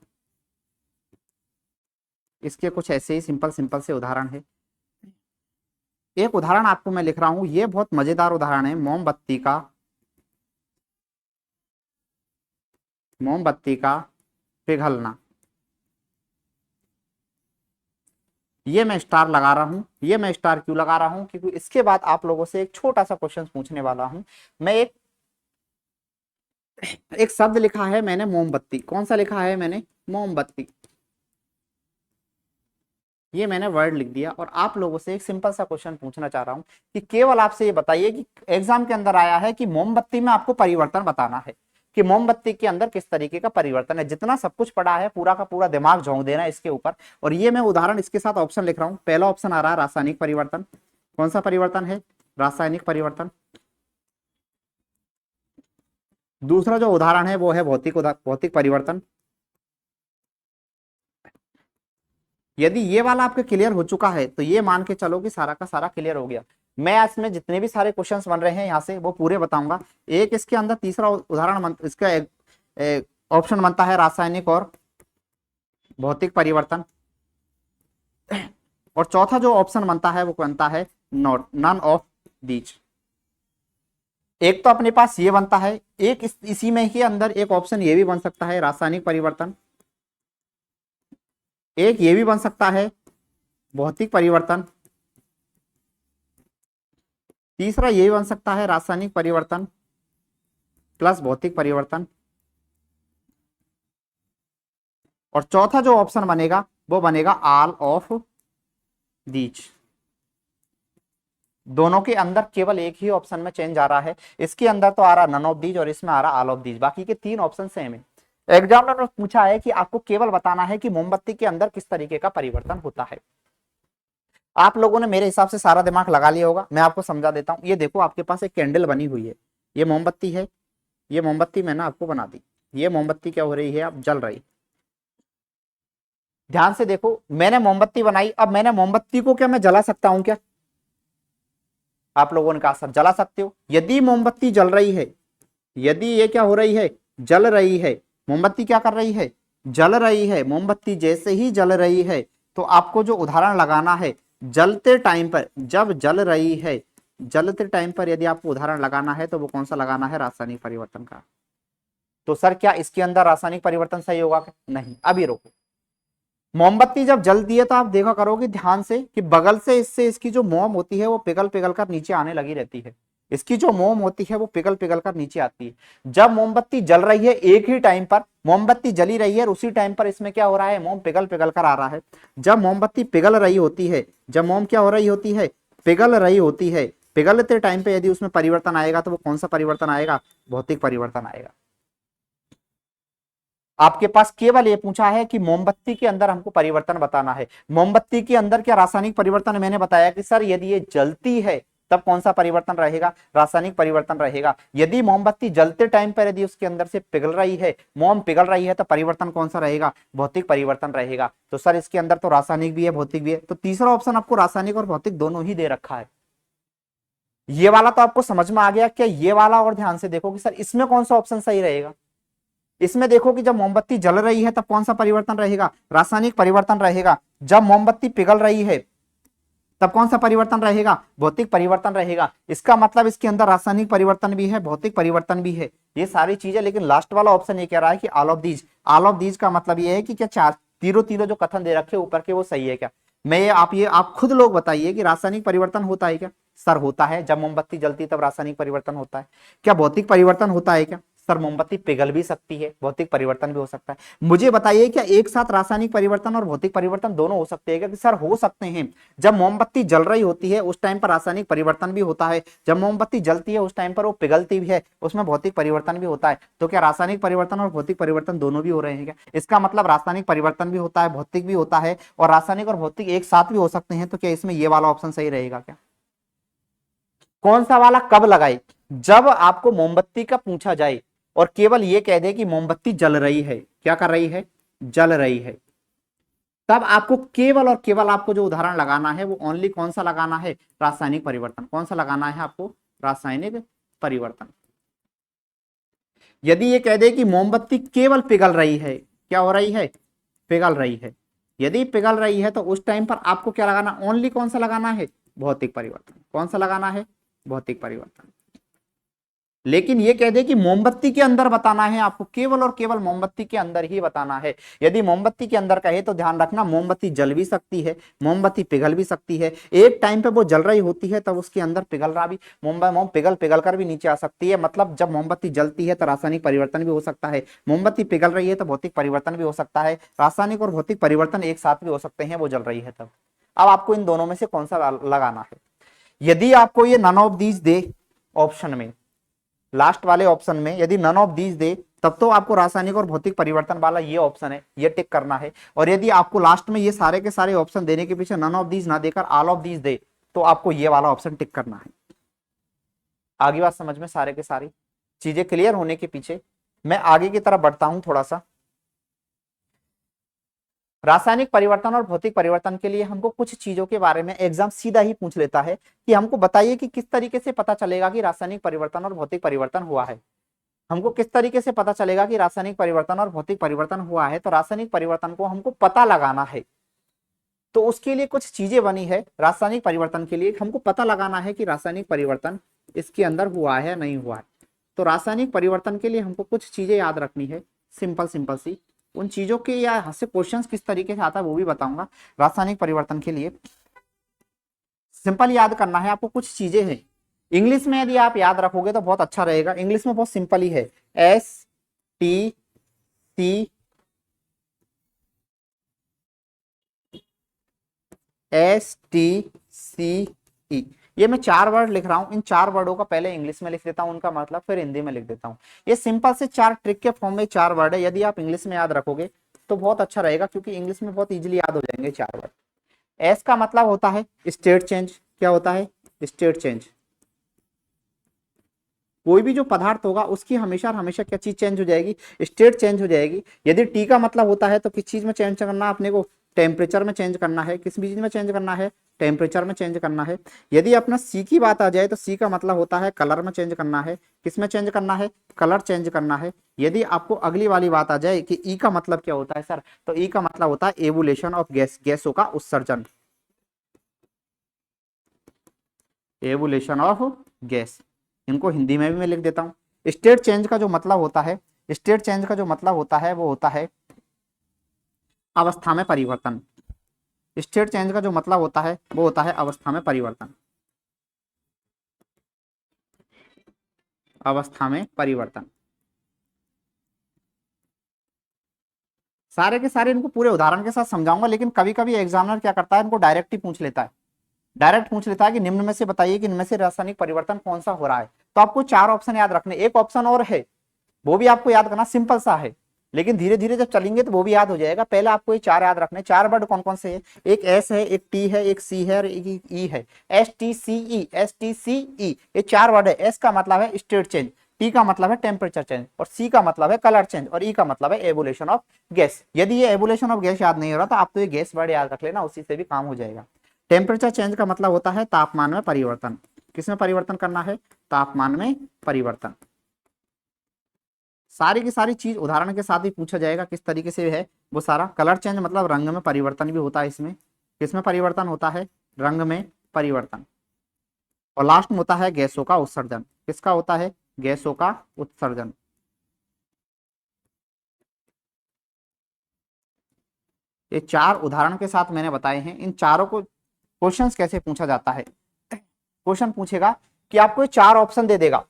इसके कुछ ऐसे ही सिंपल सिंपल से उदाहरण है। एक उदाहरण आपको मैं लिख रहा हूं, ये बहुत मजेदार उदाहरण है, मोमबत्ती का पिघलना। ये मैं स्टार लगा रहा हूं। ये मैं स्टार क्यों लगा रहा हूं? क्योंकि इसके बाद आप लोगों से एक छोटा सा क्वेश्चन पूछने वाला हूं। मैं एक शब्द लिखा है मैंने मोमबत्ती। कौन सा लिखा है मैंने? मोमबत्ती। ये मैंने वर्ड लिख दिया और आप लोगों से एक सिंपल सा क्वेश्चन पूछना चाह रहा हूं कि केवल आपसे ये बताइए कि एग्जाम के अंदर आया है कि मोमबत्ती में आपको परिवर्तन बताना है कि मोमबत्ती के अंदर किस तरीके का परिवर्तन है। जितना सब कुछ पढ़ा है पूरा का पूरा दिमाग झोंक देना है इसके ऊपर। और ये मैं उदाहरण इसके साथ ऑप्शन लिख रहा हूं। पहला ऑप्शन आ रहा है रासायनिक परिवर्तन। कौन सा परिवर्तन है? रासायनिक परिवर्तन। दूसरा जो उदाहरण है वो है भौतिक परिवर्तन। यदि ये वाला आपके क्लियर हो चुका है तो ये मान के चलो कि सारा का सारा क्लियर हो गया। मैं इसमें जितने भी सारे क्वेश्चंस बन रहे हैं यहाँ से वो पूरे बताऊंगा। एक इसके अंदर तीसरा उदाहरण इसका ऑप्शन बनता है रासायनिक और भौतिक परिवर्तन। और चौथा जो ऑप्शन बनता है वो बनता है नॉन ऑफ दीज। एक तो अपने पास ये बनता है, एक इसी में ही अंदर एक ऑप्शन ये भी बन सकता है रासायनिक परिवर्तन, एक ये भी बन सकता है भौतिक परिवर्तन, तीसरा ये भी बन सकता है रासायनिक परिवर्तन प्लस भौतिक परिवर्तन, और चौथा जो ऑप्शन बनेगा वो बनेगा ऑल ऑफ दीज। दोनों के अंदर केवल एक ही ऑप्शन में चेंज आ रहा है। इसके अंदर तो आ रहा नन ऑफ दीज और इसमें आ रहा ऑल ऑफ दीज। बाकी के तीन ऑप्शन सेम है। एग्जामिनर ने पूछा है कि आपको केवल बताना है कि मोमबत्ती के अंदर किस तरीके का परिवर्तन होता है। आप लोगों ने मेरे हिसाब से सारा दिमाग लगा लिया होगा। मैं आपको समझा देता हूं। ये देखो आपके पास एक कैंडल बनी हुई है, ये मोमबत्ती है। ये मोमबत्ती मैंने आपको बना दी। ये मोमबत्ती क्या हो रही है? अब जल रही। ध्यान से देखो, मैंने मोमबत्ती बनाई। अब मैंने मोमबत्ती को क्या मैं जला सकता हूं क्या? आप लोगों ने कहा सर जला सकते हो। यदि मोमबत्ती जल रही है, यदि ये क्या हो रही है? जल रही है। मोमबत्ती क्या कर रही है? जल रही है। मोमबत्ती जैसे ही जल रही है तो आपको जो उदाहरण लगाना है जलते टाइम पर, जब जल रही है, जलते टाइम पर यदि आपको उदाहरण लगाना है तो वो कौन सा लगाना है? रासायनिक परिवर्तन का। तो सर क्या इसके अंदर रासायनिक परिवर्तन सही होगा क्या? नहीं। अभी रोको। मोमबत्ती जब जलती है तो आप देखा करोगे ध्यान से कि बगल से इससे इसकी जो मोम होती है वो पिघल पिघल कर नीचे आने लगी रहती है। इसकी जो मोम होती है वो पिघल पिघल कर नीचे आती है। जब मोमबत्ती जल रही है, एक ही टाइम पर मोमबत्ती जली रही है और उसी टाइम पर इसमें क्या हो रहा है? मोम पिघल पिघल कर आ रहा है। जब मोमबत्ती पिघल रही होती है, जब मोम क्या हो रही होती है? पिघल रही होती है। पिघलते टाइम पे यदि उसमें परिवर्तन आएगा तो वो कौन सा परिवर्तन आएगा? भौतिक परिवर्तन आएगा। आपके पास केवल ये पूछा है कि मोमबत्ती के अंदर हमको परिवर्तन बताना है। मोमबत्ती के अंदर क्या रासायनिक परिवर्तन? मैंने बताया कि सर यदि ये जलती है तब कौन सा परिवर्तन रहेगा, रासायनिक परिवर्तन रहेगा। यदि मोमबत्ती जलते टाइम पर यदि उसके अंदर से पिघल रही है, मोम पिघल रही है, तो परिवर्तन कौन सा रहेगा, भौतिक परिवर्तन रहेगा। तो सर इसके अंदर तो रासायनिक भी है भौतिक भी है, तो तीसरा ऑप्शन आपको रासायनिक और भौतिक दोनों ही दे रखा है। ये वाला तो आपको समझ में आ गया क्या, ये वाला और ध्यान से देखो कि सर इसमें कौन सा ऑप्शन सही रहेगा। इसमें देखो कि जब मोमबत्ती जल रही है तब कौन सा परिवर्तन रहेगा, रासायनिक परिवर्तन रहेगा। जब मोमबत्ती पिघल रही है तब कौन सा परिवर्तन रहेगा, भौतिक परिवर्तन रहेगा। इसका मतलब इसके अंदर रासायनिक परिवर्तन भी है, भौतिक परिवर्तन भी है, ये सारी चीजें। लेकिन लास्ट वाला ऑप्शन ये कह रहा है कि all of these. All of these का मतलब ये है कि क्या चार तीनों तीनों जो कथन दे रखे ऊपर के वो सही है क्या। मैं ये आप खुद लोग बताइए कि रासायनिक परिवर्तन होता है क्या। सर होता है, जब मोमबत्ती जलती तब रासायनिक परिवर्तन होता है। क्या भौतिक परिवर्तन होता है क्या, सर मोमबत्ती पिघल भी सकती है, भौतिक परिवर्तन भी हो सकता है। मुझे बताइए क्या एक साथ रासायनिक परिवर्तन और भौतिक परिवर्तन दोनों हो सकते हैं क्या, कि सर हो सकते हैं। जब मोमबत्ती जल रही होती है उस टाइम पर रासायनिक परिवर्तन भी होता है, जब मोमबत्ती जलती है उस टाइम पर वो पिघलती भी है, उसमें भौतिक परिवर्तन भी होता है। तो क्या रासायनिक परिवर्तन और भौतिक परिवर्तन दोनों भी हो रहे हैं क्या। इसका मतलब रासायनिक परिवर्तन भी होता है, भौतिक भी होता है, और रासायनिक और भौतिक एक साथ भी हो सकते हैं। तो क्या इसमें ये वाला ऑप्शन सही रहेगा क्या। कौन सा वाला कब लगाए, जब आपको मोमबत्ती का पूछा जाए और केवल ये कह दे कि मोमबत्ती जल रही है, क्या कर रही है, जल रही है, तब आपको केवल और केवल आपको जो उदाहरण लगाना है वो ओनली कौन सा लगाना है, रासायनिक परिवर्तन। कौन सा लगाना है आपको, रासायनिक परिवर्तन। यदि ये कह दे कि मोमबत्ती केवल पिघल रही है, क्या हो रही है, पिघल रही है, यदि पिघल रही है तो उस टाइम पर आपको क्या लगाना, ओनली कौन सा लगाना है, भौतिक परिवर्तन। कौन सा लगाना है, भौतिक परिवर्तन। लेकिन ये कह दे कि मोमबत्ती के अंदर बताना है आपको, केवल और केवल मोमबत्ती के अंदर ही बताना है। यदि मोमबत्ती के अंदर कहे तो ध्यान रखना मोमबत्ती जल भी सकती है, मोमबत्ती पिघल भी सकती है। एक टाइम पे वो जल रही होती है तब उसके अंदर पिघल रहा भी मोम पिघल पिघल कर भी नीचे आ सकती है। मतलब जब मोमबत्ती जलती है तो रासायनिक परिवर्तन भी हो सकता है, मोमबत्ती पिघल रही है तो भौतिक परिवर्तन भी हो सकता है, रासायनिक और भौतिक परिवर्तन एक साथ भी हो सकते हैं, वो जल रही है तब। अब आपको इन दोनों में से कौन सा लगाना है। यदि आपको ये none of these the option में, लास्ट वाले ऑप्शन में यदि नन ऑफ दीज दे, तब तो आपको रासायनिक और भौतिक परिवर्तन वाला ये ऑप्शन है, ये टिक करना है। और यदि आपको लास्ट में ये सारे के सारे ऑप्शन देने के पीछे नन ऑफ दीज ना देकर ऑल ऑफ दीज दे, तो आपको ये वाला ऑप्शन टिक करना है। आगे बात समझ में, सारे के सारी चीजें क्लियर होने के पीछे मैं आगे की तरफ बढ़ता हूं थोड़ा सा। रासायनिक परिवर्तन और भौतिक परिवर्तन के लिए हमको कुछ चीजों के बारे में एग्जाम सीधा ही पूछ लेता है कि हमको बताइए कि किस तरीके से पता चलेगा कि रासायनिक परिवर्तन और भौतिक परिवर्तन हुआ है। हमको किस तरीके से पता चलेगा कि रासायनिक परिवर्तन और भौतिक परिवर्तन हुआ है। तो रासायनिक परिवर्तन को हमको पता लगाना है, तो उसके लिए कुछ चीजें बनी है। रासायनिक परिवर्तन के लिए हमको पता लगाना है कि रासायनिक परिवर्तन इसके अंदर हुआ है या नहीं हुआ है। तो रासायनिक परिवर्तन के लिए हमको कुछ चीजें याद रखनी है, सिंपल सिंपल सी। उन चीजों के या यहाँ से क्वेश्चंस किस तरीके से आता है वो भी बताऊंगा। रासायनिक परिवर्तन के लिए सिंपल याद करना है आपको, कुछ चीजें हैं। इंग्लिश में यदि आप याद रखोगे तो बहुत अच्छा रहेगा। इंग्लिश में बहुत सिंपल ही है, STC STCE। ये मैं 4 वर्ड लिख रहा हूं, इन 4 वर्डों का पहले इंग्लिश में लिख देता हूं उनका मतलब, फिर हिंदी में लिख देता हूं। ये सिंपल से 4 ट्रिक के फॉर्म में 4 वर्ड है। यदि आप इंग्लिश में याद रखोगे तो बहुत अच्छा रहेगा, क्योंकि इंग्लिश में बहुत इजीली याद हो जाएंगे 4 वर्ड। एस का मतलब होता है स्टेट चेंज। क्या होता है, स्टेट चेंज। कोई भी जो पदार्थ होगा उसकी हमेशा हमेशा क्या चीज चेंज हो जाएगी, स्टेट चेंज हो जाएगी। यदि टी का मतलब होता है तो किस चीज में चेंज करना अपने को, टेम्परेचर में चेंज करना है। किस चीज में चेंज करना है, टेम्परेचर में चेंज करना है। यदि अपना सी की बात आ जाए तो सी का मतलब होता है कलर में चेंज करना है। किस में चेंज करना है, कलर चेंज करना है। यदि आपको अगली वाली बात आ जाए कि ई का मतलब क्या होता है सर, तो ई का मतलब होता है एवोल्यूशन ऑफ गैस, गैसों का उत्सर्जन, एवोल्यूशन ऑफ गैस। इनको हिंदी में भी मैं लिख देता हूं। स्टेट चेंज का जो मतलब होता है, स्टेट चेंज का जो मतलब होता है वो होता है अवस्था में परिवर्तन। स्टेट चेंज का जो मतलब होता है वो होता है अवस्था में परिवर्तन, अवस्था में परिवर्तन। सारे के सारे इनको पूरे उदाहरण के साथ समझाऊंगा, लेकिन कभी कभी एग्जामिनर क्या करता है, इनको डायरेक्ट ही पूछ लेता है। डायरेक्ट पूछ लेता है कि निम्न में से बताइए कि इनमें से रासायनिक परिवर्तन कौन सा हो रहा है। तो आपको 4 ऑप्शन याद रखने, एक ऑप्शन और है वो भी आपको याद करना, सिंपल सा है। लेकिन धीरे धीरे जब चलेंगे तो वो भी याद हो जाएगा। पहले आपको ये चार याद रखने। चार वर्ड कौन कौन से हैं? एक एस है, एक टी है, एक सी है और एक ई है। एस टी सी ई, एस टी सी ई, ये चार वर्ड है। एस का मतलब है स्टेट चेंज, टी का मतलब है टेम्परेचर चेंज, और सी का मतलब है कलर चेंज, और ई का मतलब है एवोल्यूशन ऑफ गैस। यदि ये एवोल्यूशन ऑफ गैस याद नहीं हो रहा तो आप तो ये गैस वर्ड याद रख लेना, उसी से भी काम हो जाएगा। टेम्परेचर चेंज का मतलब होता है तापमान में परिवर्तन। किसमें परिवर्तन करना है? तापमान में परिवर्तन। सारी की सारी चीज उदाहरण के साथ ही पूछा जाएगा किस तरीके से है वो सारा। कलर चेंज मतलब रंग में परिवर्तन भी होता है इसमें। किसमें परिवर्तन होता है? रंग में परिवर्तन। और लास्ट में होता है गैसों का उत्सर्जन। किसका होता है? गैसों का उत्सर्जन। ये चार उदाहरण के साथ मैंने बताए हैं। इन चारों को क्वेश्चंस कैसे पूछा जाता है? क्वेश्चन पूछेगा कि आपको ये चार ऑप्शन दे देगा।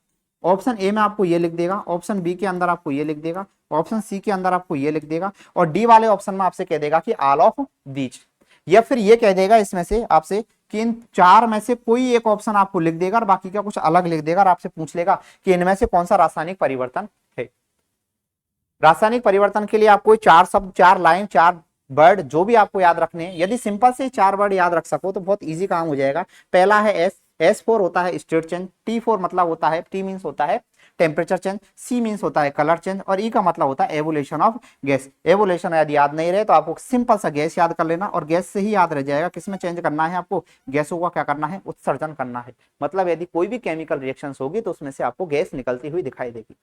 ऑप्शन ए में आपको ये लिख देगा, ऑप्शन बी के अंदर आपको ये लिख देगा, ऑप्शन सी के अंदर आपको ये लिख देगा, और डी वाले ऑप्शन में आपसे कह देगा कि ऑल ऑफ दीज। या फिर ये कह देगा इसमें से आपसे कि इन चार में से कोई एक ऑप्शन आपको लिख देगा और बाकी का कुछ अलग लिख देगा, और आपसे पूछ लेगा कि इनमें से कौन सा रासायनिक परिवर्तन है। रासायनिक परिवर्तन के लिए आपको चार शब्द, चार लाइन, चार वर्ड जो भी आपको याद रखने हैं। यदि सिंपल से चार वर्ड याद रख सको तो बहुत इजी काम हो जाएगा। पहला है एस। एस फोर होता है स्टेट चेंज। टी फोर मतलब होता है, टी मीन्स होता है टेम्परेचर चेंज। सी मीन्स होता है कलर चेंज, और ई का मतलब होता है एवोल्यूशन ऑफ गैस। एवोल्यूशन यदि याद नहीं रहे तो आपको सिंपल सा गैस याद कर लेना, और गैस से ही याद रह जाएगा किसमें चेंज करना है आपको? गैसों का क्या करना है? उत्सर्जन करना है। मतलब यदि कोई भी केमिकल रिएक्शन होगी तो उसमें से आपको गैस निकलती हुई दिखाई देगी।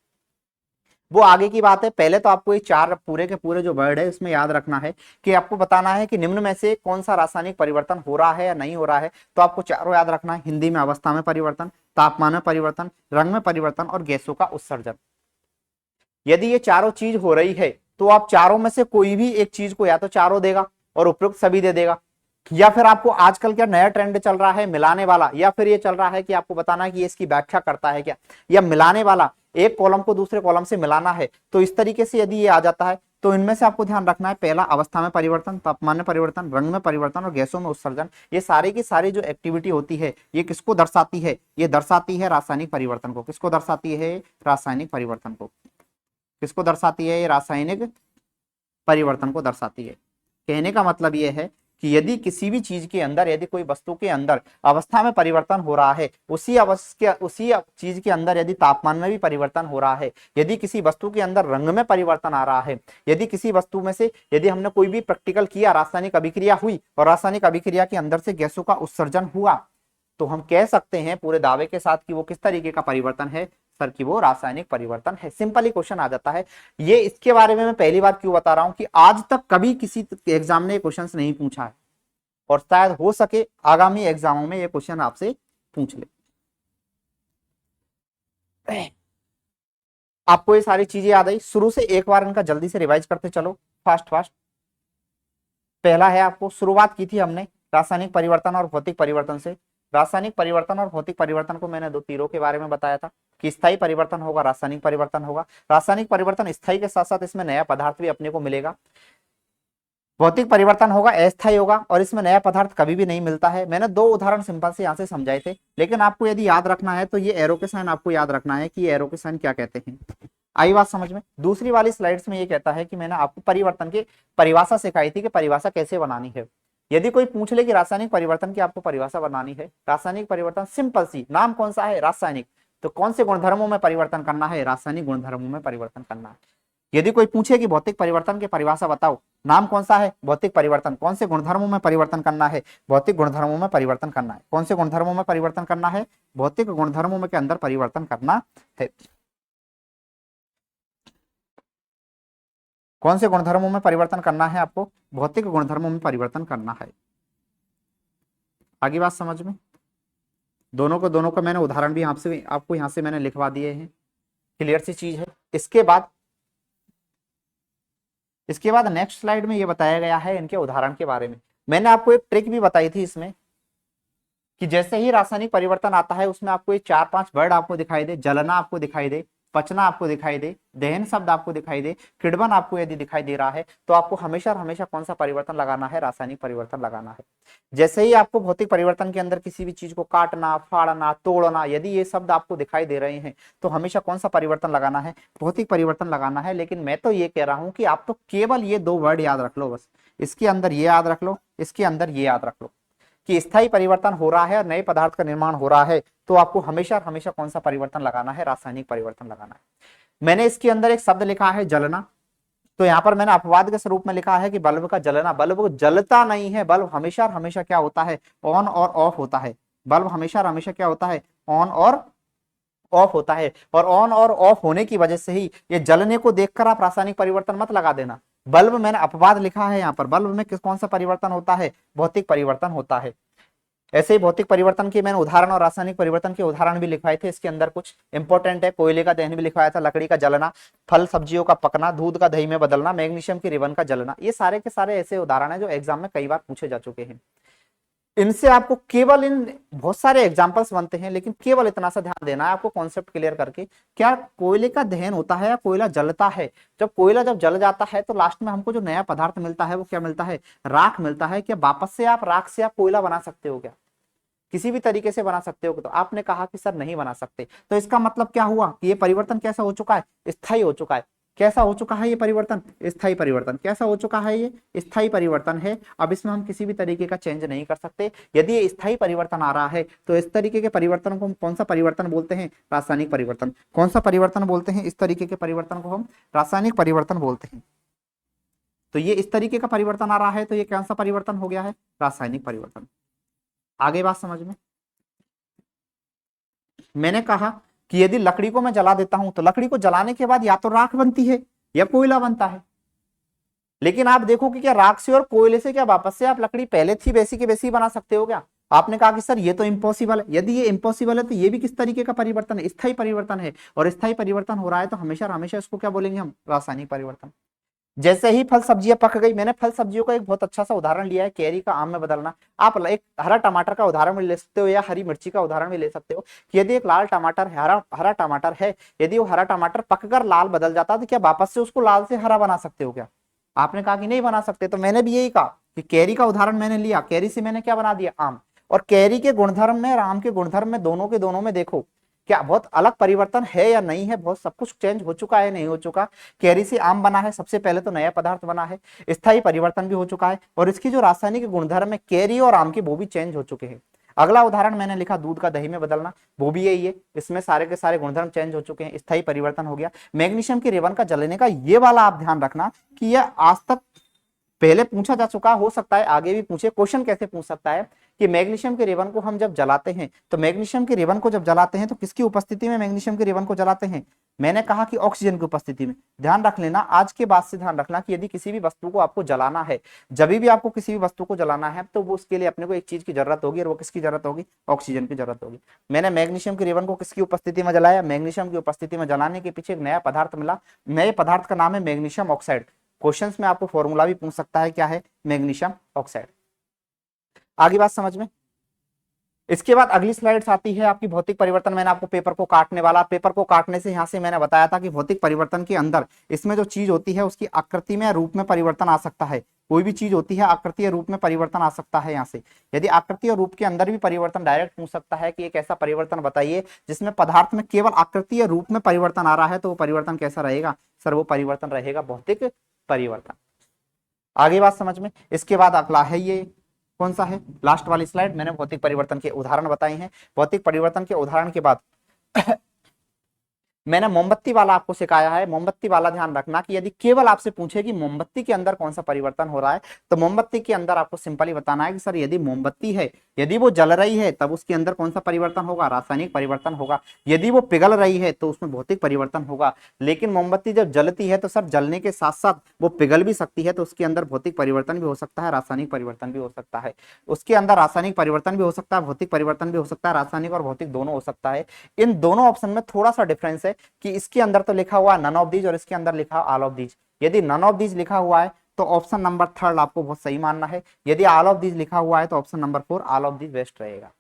वो आगे की बात है। पहले तो आपको ये चार पूरे के पूरे जो वर्ड है उसमें याद रखना है कि आपको बताना है कि निम्न में से कौन सा रासायनिक परिवर्तन हो रहा है या नहीं हो रहा है। तो आपको चारों याद रखना है। हिंदी में अवस्था में परिवर्तन, तापमान में परिवर्तन, रंग में परिवर्तन और गैसों का उत्सर्जन। यदि ये चारों चीज हो रही है तो आप चारों में से कोई भी एक चीज को या तो चारों देगा और उपयुक्त सभी दे देगा, या फिर आपको आजकल क्या नया ट्रेंड चल रहा है मिलाने वाला, या फिर ये चल रहा है कि आपको बताना है कि ये इसकी व्याख्या करता है क्या, या मिलाने वाला, एक कॉलम को दूसरे कॉलम से मिलाना है। तो इस तरीके से यदि ये आ जाता है तो इनमें से आपको ध्यान रखना है। पहला अवस्था में परिवर्तन, तापमान में परिवर्तन, रंग में परिवर्तन और गैसों में उत्सर्जन। ये सारी की सारी जो एक्टिविटी होती है ये किसको दर्शाती है? ये दर्शाती है रासायनिक परिवर्तन को। किसको दर्शाती है? रासायनिक परिवर्तन को। किसको दर्शाती है? ये रासायनिक परिवर्तन को दर्शाती है। कहने का मतलब यह है कि यदि किसी भी चीज के अंदर, यदि कोई वस्तु के अंदर अवस्था में परिवर्तन हो रहा है, उसी चीज के अंदर यदि तापमान में भी परिवर्तन हो रहा है, यदि किसी वस्तु के अंदर रंग में परिवर्तन आ रहा है, यदि किसी वस्तु में से यदि हमने कोई भी प्रैक्टिकल किया, रासायनिक अभिक्रिया हुई और रासायनिक अभिक्रिया के अंदर से गैसों का उत्सर्जन हुआ, तो हम कह सकते हैं पूरे दावे के साथ कि वो किस तरीके का परिवर्तन है सर? कि वो रासायनिक परिवर्तन है। सिंपली क्वेश्चन आ जाता है। ये इसके बारे में मैं पहली बार क्यों बता रहा हूं कि आज तक कभी किसी एग्जाम ने ये क्वेश्चन नहीं पूछा है, और शायद हो सके आगामी एग्जामों में ये क्वेश्चन आपसे पूछ ले। आपको ये सारी चीजें याद आई? शुरू से एक बार इनका जल्दी से रिवाइज करते चलो, फास्ट फास्ट। पहला है, आपको शुरुआत की थी हमने रासायनिक परिवर्तन और भौतिक परिवर्तन से। रासायनिक परिवर्तन और भौतिक परिवर्तन को मैंने दो तीरों के बारे में बताया था कि स्थायी परिवर्तन होगा, रासायनिक परिवर्तन होगा। रासायनिक परिवर्तन स्थायी के साथ साथ इसमें नया पदार्थ भी अपने को मिलेगा। भौतिक परिवर्तन होगा, अस्थायी होगा, और इसमें नया पदार्थ कभी भी नहीं मिलता है। मैंने दो उदाहरण सिंपल से यहाँ से समझाए थे, लेकिन आपको यदि याद रखना है तो ये एरो के साइन आपको याद रखना है कि ये एरो के साइन क्या कहते हैं। आई बात समझ में? दूसरी वाली स्लाइड्स में ये कहता है कि मैंने आपको परिवर्तन की परिभाषा सिखाई थी कि परिभाषा कैसे बनानी है। यदि कोई पूछ ले कि रासायनिक परिवर्तन की आपको परिभाषा बनानी है, रासायनिक परिवर्तन सिंपल सी, नाम कौन सा है? रासायनिक। तो कौन से गुणधर्मों में परिवर्तन करना है? रासायनिक गुणधर्मों में परिवर्तन करना है। यदि कोई पूछे कि भौतिक परिवर्तन की परिभाषा बताओ, नाम कौन सा है? भौतिक परिवर्तन। कौन से गुणधर्मों में परिवर्तन करना है? भौतिक गुणधर्मों में परिवर्तन करना है। कौन से गुणधर्मों में परिवर्तन करना है? भौतिक गुणधर्मों में के अंदर परिवर्तन करना है। कौन से गुणधर्मों में परिवर्तन करना है आपको? भौतिक गुणधर्मों में परिवर्तन करना है। आगे बात समझ में? दोनों को मैंने उदाहरण भी आपसे आपको यहाँ से मैंने लिखवा दिए हैं। क्लियर सी चीज है। इसके बाद नेक्स्ट स्लाइड में ये बताया गया है इनके उदाहरण के बारे में। मैंने आपको एक ट्रिक भी बताई थी इसमें कि जैसे ही रासायनिक परिवर्तन आता है उसमें आपको ये चार पांच वर्ड आपको दिखाई दे, जलना आपको दिखाई दे, पचना आपको दिखाई दे, दहन शब्द आपको दिखाई दे, किण्वन आपको यदि दिखाई दे रहा है तो आपको हमेशा और हमेशा कौन सा परिवर्तन लगाना है, रासायनिक परिवर्तन लगाना है। जैसे ही आपको भौतिक परिवर्तन के अंदर किसी भी चीज को काटना, फाड़ना, तोड़ना, यदि ये शब्द आपको दिखाई दे रहे हैं तो हमेशा कौन सा परिवर्तन लगाना है, भौतिक परिवर्तन लगाना है। लेकिन मैं तो ये कह रहा हूं कि आप तो केवल ये दो वर्ड याद रख लो, बस इसके अंदर ये याद रख लो, इसके अंदर ये याद रख लो कि स्थायी परिवर्तन हो रहा है और नए पदार्थ का निर्माण हो रहा है तो आपको हमेशा और हमेशा कौन सा परिवर्तन लगाना है, रासायनिक परिवर्तन लगाना है। मैंने इसके अंदर एक शब्द लिखा है जलना, तो यहां पर मैंने अपवाद के स्वरूप में लिखा है कि बल्ब का जलना, बल्ब जलता नहीं है, बल्ब हमेशा और हमेशा क्या होता है, ऑन और ऑफ होता है। बल्ब हमेशा और हमेशा क्या होता है, ऑन और ऑफ होता है। और ऑन और ऑफ होने की वजह से ही ये जलने को देखकर आप रासायनिक परिवर्तन मत लगा देना। बल्ब मैंने अपवाद लिखा है यहाँ पर, बल्ब में किस कौन सा परिवर्तन होता है, भौतिक परिवर्तन होता है। ऐसे ही भौतिक परिवर्तन के मैंने उदाहरण और रासायनिक परिवर्तन के उदाहरण भी लिखवाए थे, इसके अंदर कुछ इंपॉर्टेंट है। कोयले का दहन भी लिखवाया था, लकड़ी का जलना, फल सब्जियों का पकना, दूध का दही में बदलना, मैग्नीशियम की रिबन का जलना। ये सारे के सारे ऐसे उदाहरण है जो एग्जाम में कई बार पूछे जा चुके हैं। इनसे आपको केवल इन बहुत सारे एग्जांपल्स बनते हैं, लेकिन केवल इतना सा ध्यान देना है आपको कॉन्सेप्ट क्लियर करके, क्या कोयले का दहन होता है या कोयला जलता है। जब कोयला जब जल जाता है तो लास्ट में हमको जो नया पदार्थ मिलता है वो क्या मिलता है, राख मिलता है। क्या वापस से आप राख से आप कोयला बना सकते हो क्या, किसी भी तरीके से बना सकते हो? तो आपने कहा कि सर नहीं बना सकते, तो इसका मतलब क्या हुआ कि ये परिवर्तन कैसा हो चुका है, स्थायी हो चुका है। कैसा हो चुका है ये परिवर्तन, स्थायी परिवर्तन। कैसा हो चुका है ये, स्थायी परिवर्तन है। अब इसमें हम किसी भी तरीके का चेंज नहीं कर सकते। यदि ये स्थायी परिवर्तन आ रहा है तो इस तरीके के परिवर्तन को हम कौन सा परिवर्तन बोलते हैं, रासायनिक परिवर्तन। कौन सा परिवर्तन बोलते हैं, इस तरीके के परिवर्तन को हम रासायनिक परिवर्तन बोलते हैं। तो ये इस तरीके का परिवर्तन आ रहा है तो ये कौन सा परिवर्तन हो गया है, रासायनिक परिवर्तन। आगे बात समझ में। मैंने कहा कि यदि लकड़ी को मैं जला देता हूं तो लकड़ी को जलाने के बाद या तो राख बनती है या कोयला बनता है। लेकिन आप देखो कि क्या राख से और कोयले से क्या वापस से आप लकड़ी पहले थी वैसी की वैसी बना सकते हो क्या? आपने कहा कि सर ये तो इम्पॉसिबल है। यदि ये इम्पॉसिबल है तो ये भी किस तरीके का परिवर्तन है, स्थायी परिवर्तन है। और स्थायी परिवर्तन हो रहा है तो हमेशा हमेशा इसको क्या बोलेंगे हम, रासायनिक परिवर्तन। जैसे ही फल सब्जियां पक गई, मैंने फल सब्जियों का एक बहुत अच्छा सा उदाहरण लिया है, कैरी का आम में बदलना। आप एक हरा टमाटर का उदाहरण भी ले सकते हो या हरी मिर्ची का उदाहरण भी ले सकते हो कि यदि एक लाल टमाटर है, हरा टमाटर है, यदि वो हरा टमाटर पककर लाल बदल जाता तो क्या वापस से उसको लाल से हरा बना सकते हो क्या? आपने कहा कि नहीं बना सकते। तो मैंने भी यही कहा कि कैरी का उदाहरण मैंने लिया, कैरी से मैंने क्या बना दिया, आम। और कैरी के गुणधर्म में और आम के गुणधर्म में, दोनों के दोनों में देखो क्या बहुत अलग परिवर्तन है या नहीं है, बहुत सब कुछ चेंज हो चुका है, नहीं हो चुका। कैरी से आम बना है, सबसे पहले तो नया पदार्थ बना है, स्थायी परिवर्तन भी हो चुका है और इसकी जो रासायनिक गुणधर्म है कैरी और आम के वो भी चेंज हो चुके हैं। अगला उदाहरण मैंने लिखा दूध का दही में बदलना, वो भी यही है, इसमें सारे के सारे गुणधर्म चेंज हो चुके हैं, स्थायी परिवर्तन हो गया। मैग्नीशियम की रिबन का जलने का ये वाला आप ध्यान रखना कि यह आज तक पहले पूछा जा चुका, हो सकता है आगे भी पूछे। क्वेश्चन कैसे पूछ सकता है कि मैग्नीशियम के रिबन को हम जब जलाते हैं तो मैग्नीशियम के रिबन को जब जलाते हैं तो किसकी उपस्थिति में मैग्नीशियम के रिबन को जलाते हैं? मैंने कहा कि ऑक्सीजन की उपस्थिति में। ध्यान रख लेना, आज के बाद से ध्यान रखना कि यदि किसी भी वस्तु को आपको जलाना है, जब भी आपको किसी भी वस्तु को जलाना है तो वो उसके लिए अपने को एक चीज की जरूरत होगी और वो किसकी जरूरत होगी, ऑक्सीजन की जरूरत होगी। मैंने मैग्नीशियम के रिबन को किसकी उपस्थिति में जलाया, मैग्नीशियम की उपस्थिति में जलाने के पीछे एक नया पदार्थ मिला, नए पदार्थ का नाम है मैग्नीशियम ऑक्साइड। क्वेश्चंस में आपको फॉर्मूला भी पूछ सकता है, क्या है, मैग्नीशियम ऑक्साइड। आगे बात समझ में। इसके बाद अगली स्लाइड्स आती है आपकी भौतिक परिवर्तन। मैंने आपको पेपर को काटने वाला, पेपर को काटने से यहां से मैंने बताया था कि भौतिक परिवर्तन के अंदर इसमें जो चीज होती है उसकी आकृति में रूप में परिवर्तन आ सकता है। कोई भी चीज होती है आकृति या रूप में परिवर्तन आ सकता है। यहाँ से यदि आकृति और रूप के अंदर भी परिवर्तन डायरेक्ट पूछ सकता है कि एक ऐसा परिवर्तन बताइए जिसमें पदार्थ में केवल आकृति या रूप में परिवर्तन आ रहा है, तो वो परिवर्तन कैसा रहेगा सर? वो परिवर्तन रहेगा भौतिक परिवर्तन। आगे बात समझ में। इसके बाद अगला है ये कौन सा है, लास्ट वाली स्लाइड। मैंने भौतिक परिवर्तन के उदाहरण बताए हैं। भौतिक परिवर्तन के उदाहरण के बाद मैंने मोमबत्ती वाला आपको सिखाया है। मोमबत्ती वाला ध्यान रखना कि यदि केवल आपसे पूछे कि मोमबत्ती के अंदर कौन सा परिवर्तन हो रहा है, तो मोमबत्ती के अंदर आपको सिंपली बताना है कि सर यदि मोमबत्ती है, यदि वो जल रही है तब उसके अंदर कौन सा परिवर्तन होगा, रासायनिक परिवर्तन होगा। यदि वो पिघल रही है तो उसमें भौतिक परिवर्तन होगा। लेकिन मोमबत्ती जब जलती है तो सर जलने के साथ साथ वो पिघल भी सकती है, तो उसके अंदर भौतिक परिवर्तन भी हो सकता है, रासायनिक परिवर्तन भी हो सकता है। उसके अंदर रासायनिक परिवर्तन भी हो सकता है, भौतिक परिवर्तन भी हो सकता है, रासायनिक और भौतिक दोनों हो सकता है। इन दोनों ऑप्शन में थोड़ा सा डिफरेंस है कि इसके अंदर तो लिखा हुआ नन ऑफ दीज और इसके अंदर लिखा ऑल ऑफ दीज। यदि नन ऑफ दीज लिखा हुआ है तो ऑप्शन नंबर 3 आपको बहुत सही मानना है। यदि ऑल ऑफ दीज लिखा हुआ है तो option number 4 all of these best रहेगा।